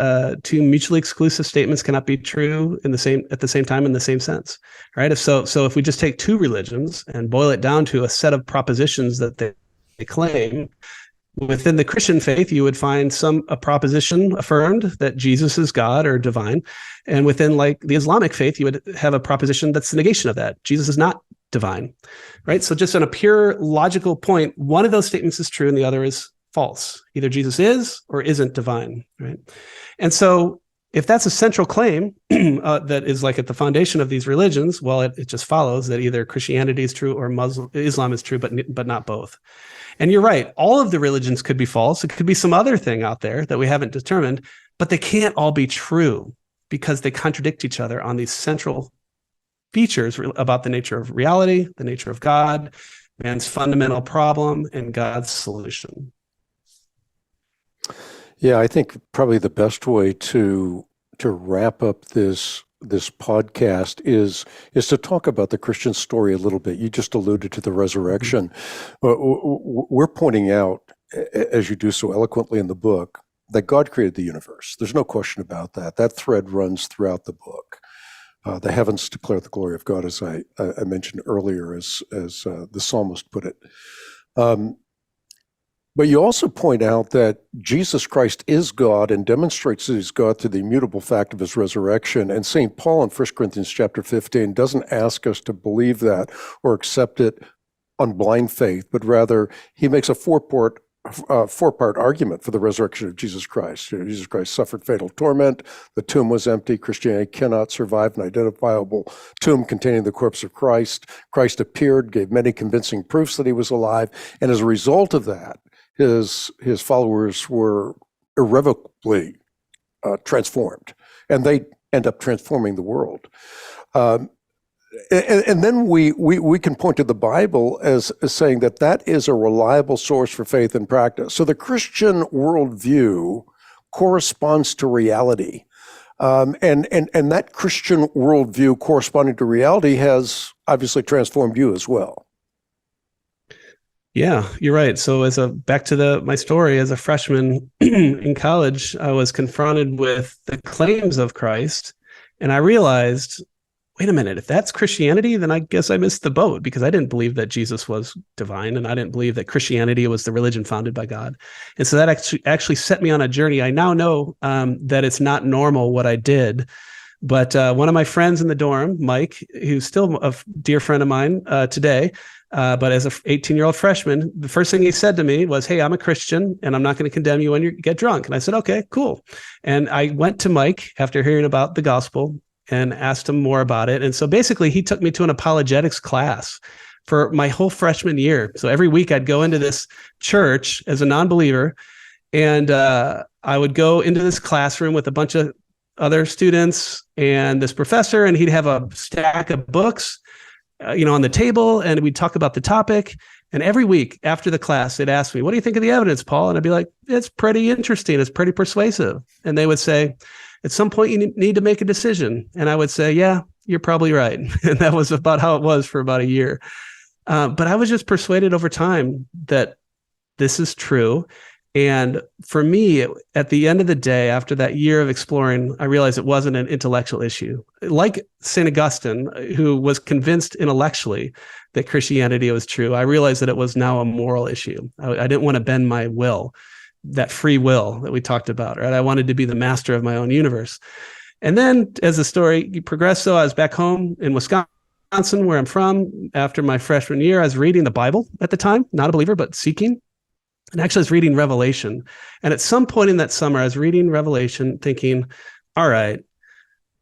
two mutually exclusive statements cannot be true at the same time in the same sense, right? So if we just take two religions and boil it down to a set of propositions that they claim. Within the Christian faith, you would find a proposition affirmed that Jesus is God or divine. And within like the Islamic faith, you would have a proposition that's the negation of that. Jesus is not divine, right? So just on a pure logical point, one of those statements is true and the other is false. Either Jesus is or isn't divine, right? And so if that's a central claim that is like at the foundation of these religions, well, it just follows that either Christianity is true or Islam is true, but not both. And you're right. All of the religions could be false. It could be some other thing out there that we haven't determined, but they can't all be true because they contradict each other on these central features about the nature of reality, the nature of God, man's fundamental problem, and God's solution. Yeah, I think probably the best way to wrap up this podcast is to talk about the Christian story a little bit. You just alluded to the resurrection. We're pointing out, as you do so eloquently in the book, that God created the universe. There's no question about that. That thread runs throughout the book. The heavens declare the glory of God, as I mentioned earlier, as the psalmist put it. But you also point out that Jesus Christ is God and demonstrates that he's God through the immutable fact of his resurrection. And St. Paul in 1 Corinthians chapter 15 doesn't ask us to believe that or accept it on blind faith, but rather he makes a four-part argument for the resurrection of Jesus Christ. Jesus Christ suffered fatal torment. The tomb was empty. Christianity cannot survive an identifiable tomb containing the corpse of Christ. Christ appeared, gave many convincing proofs that he was alive. And as a result of that, his followers were irrevocably transformed, and they end up transforming the world. And then we can point to the Bible as saying that is a reliable source for faith and practice. So the Christian worldview corresponds to reality. And that Christian worldview corresponding to reality has obviously transformed you as well. Yeah, you're right. So back to my story, as a freshman in college, I was confronted with the claims of Christ, and I realized, wait a minute, if that's Christianity, then I guess I missed the boat, because I didn't believe that Jesus was divine, and I didn't believe that Christianity was the religion founded by God. And so that actually set me on a journey. I now know that it's not normal what I did. But one of my friends in the dorm, Mike, who's still a dear friend of mine today, but as an 18-year-old freshman, the first thing he said to me was, "Hey, I'm a Christian, and I'm not going to condemn you when you get drunk." And I said, "Okay, cool." And I went to Mike after hearing about the gospel and asked him more about it. And so basically, he took me to an apologetics class for my whole freshman year. So every week I'd go into this church as a non-believer, and I would go into this classroom with a bunch of other students and this professor, and he'd have a stack of books on the table, and we'd talk about the topic. And every week after the class, they'd ask me, "What do you think of the evidence, Paul?" And I'd be like, "It's pretty interesting. It's pretty persuasive." And they would say, "At some point, you need to make a decision." And I would say, "Yeah, you're probably right." And that was about how it was for about a year. But I was just persuaded over time that this is true. And for me, at the end of the day, after that year of exploring, I realized it wasn't an intellectual issue. Like St. Augustine, who was convinced intellectually that Christianity was true, I realized that it was now a moral issue. I didn't want to bend my will, that free will that we talked about, right? I wanted to be the master of my own universe. And then as the story progressed, so I was back home in Wisconsin, where I'm from. After my freshman year, I was reading the Bible at the time, not a believer, but seeking. And actually, I was reading Revelation. And at some point in that summer, I was reading Revelation thinking, all right,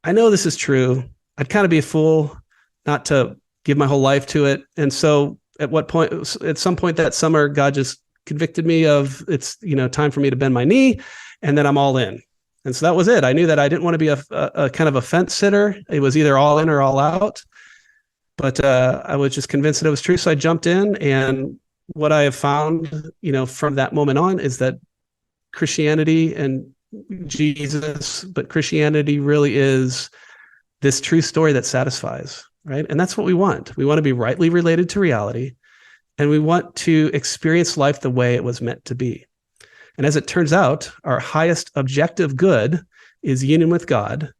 I know this is true. I'd kind of be a fool not to give my whole life to it. And so at some point that summer, God just convicted me of it's time for me to bend my knee, and then I'm all in. And so that was it. I knew that I didn't want to be a kind of a fence sitter. It was either all in or all out. But I was just convinced that it was true. So I jumped in, and what I have found, from that moment on is that Christianity and Jesus, but Christianity really is this true story that satisfies, right? And that's what we want. We want to be rightly related to reality, and we want to experience life the way it was meant to be. And as it turns out, our highest objective good is union with God,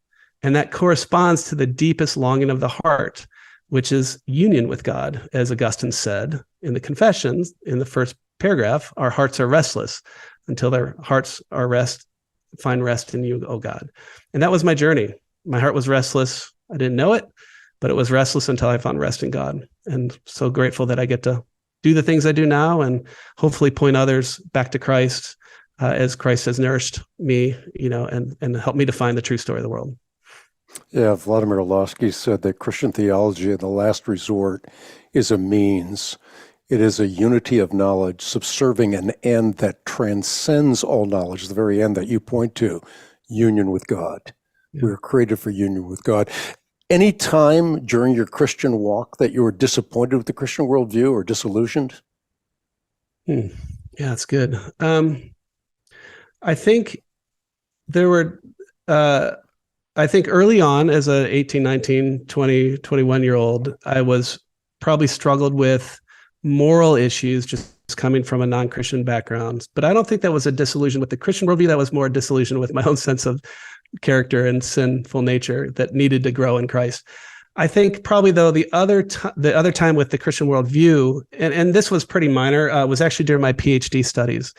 and that corresponds to the deepest longing of the heart, which is union with God. As Augustine said in the Confessions, in the first paragraph, our hearts are restless until their hearts find rest in you, O God. And that was my journey. My heart was restless. I didn't know it, but it was restless until I found rest in God. And so grateful that I get to do the things I do now and hopefully point others back to Christ as Christ has nourished me, and helped me to find the true story of the world. Yeah, Vladimir Lasky said that Christian theology in the last resort is a means. It is a unity of knowledge, subserving an end that transcends all knowledge, the very end that you point to, union with God. Yeah. We were created for union with God. Any time during your Christian walk that you were disappointed with the Christian worldview or disillusioned? Yeah, that's good. I think there were, I think early on as a 18, 19, 20, 21-year-old, I was probably struggled with moral issues just coming from a non-Christian background. But I don't think that was a disillusion with the Christian worldview. That was more a disillusion with my own sense of character and sinful nature that needed to grow in Christ. I think probably though the other time with the Christian worldview, and this was pretty minor, was actually during my PhD studies.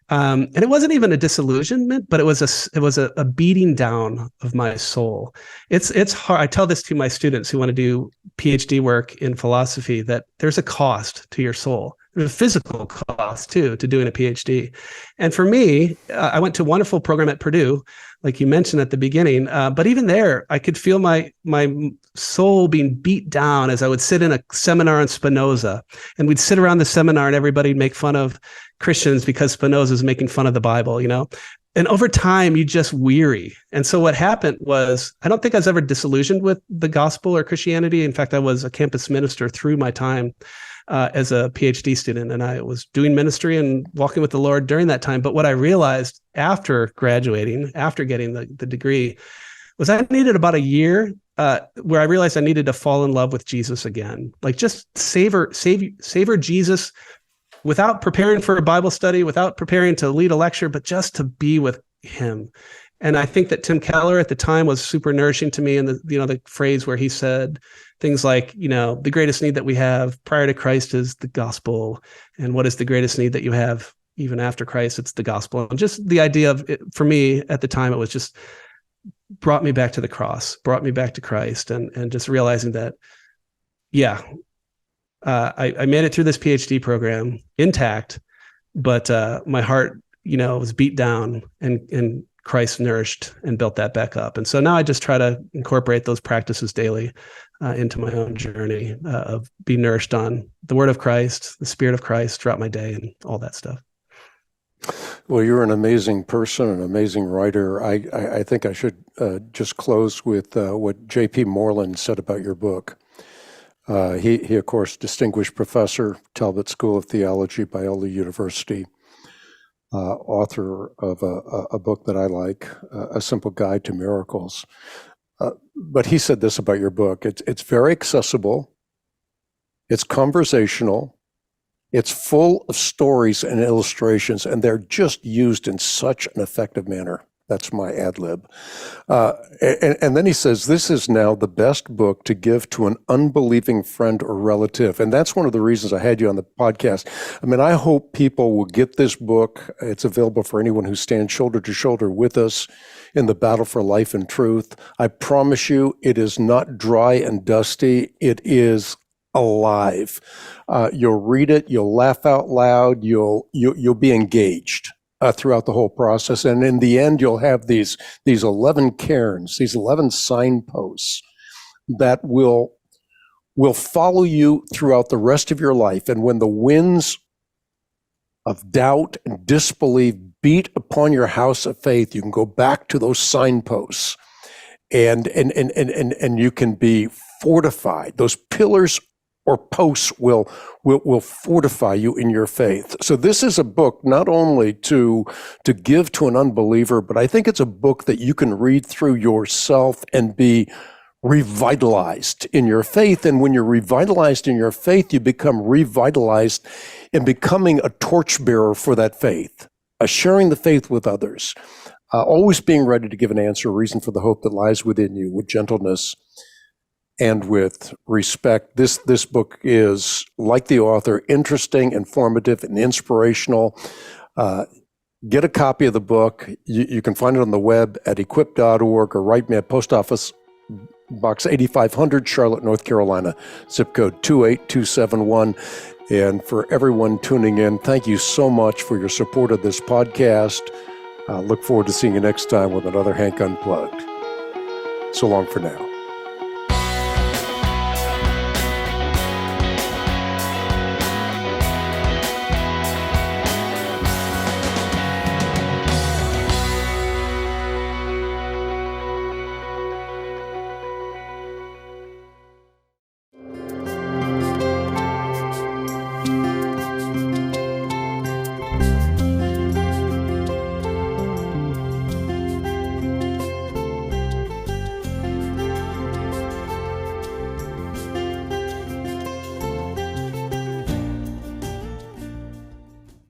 And it wasn't even a disillusionment, but it was a beating down of my soul. It's hard. I tell this to my students who want to do PhD work in philosophy, that there's a cost to your soul. There's a physical cost too to doing a PhD. And for me, I went to a wonderful program at Purdue, like you mentioned at the beginning. But even there, I could feel my soul being beat down as I would sit in a seminar on Spinoza, and we'd sit around the seminar and everybody would make fun of Christians because Spinoza is making fun of the Bible, And over time, you just weary. And so what happened was, I don't think I was ever disillusioned with the gospel or Christianity. In fact, I was a campus minister through my time as a PhD student, and I was doing ministry and walking with the Lord during that time. But what I realized after graduating, after getting the degree, was I needed about a year where I realized I needed to fall in love with Jesus again. Like just savor Jesus without preparing for a Bible study, without preparing to lead a lecture, but just to be with him. And I think that Tim Keller at the time was super nourishing to me. And the phrase where he said things like, the greatest need that we have prior to Christ is the gospel. And what is the greatest need that you have even after Christ? It's the gospel. And just the idea of it, for me at the time, it was just brought me back to the cross, brought me back to Christ, and just realizing that, I made it through this PhD program intact, but my heart, was beat down, and Christ nourished and built that back up. And so now I just try to incorporate those practices daily into my own journey of being nourished on the Word of Christ, the Spirit of Christ throughout my day, and all that stuff. Well, you're an amazing person, an amazing writer. I think I should just close with what J.P. Moreland said about your book. He, of course, distinguished professor, Talbot School of Theology, Biola University, author of a book that I like, A Simple Guide to Miracles. But he said this about your book: it's very accessible, it's conversational, it's full of stories and illustrations, and they're just used in such an effective manner. That's my ad lib. And then he says, this is now the best book to give to an unbelieving friend or relative. And that's one of the reasons I had you on the podcast. I mean, I hope people will get this book. It's available for anyone who stands shoulder to shoulder with us in the battle for life and truth. I promise you, it is not dry and dusty. It is alive. You'll read it, you'll laugh out loud, you'll be engaged throughout the whole process. And in the end, you'll have these 11 cairns, these 11 signposts that will follow you throughout the rest of your life. And when the winds of doubt and disbelief beat upon your house of faith, you can go back to those signposts and you can be fortified. Those pillars or posts will fortify you in your faith. So this is a book not only to give to an unbeliever, but I think it's a book that you can read through yourself and be revitalized in your faith. And when you're revitalized in your faith, you become revitalized in becoming a torchbearer for that faith, sharing the faith with others, always being ready to give an answer, a reason for the hope that lies within you with gentleness and with respect. This book is, like the author, interesting, informative, and inspirational. Get a copy of the book. You can find it on the web at equip.org, or write me at Post Office Box 8500, Charlotte, North Carolina, zip code 28271. And for everyone tuning in, thank you so much for your support of this podcast. Look forward to seeing you next time with another Hank Unplugged. So long for now.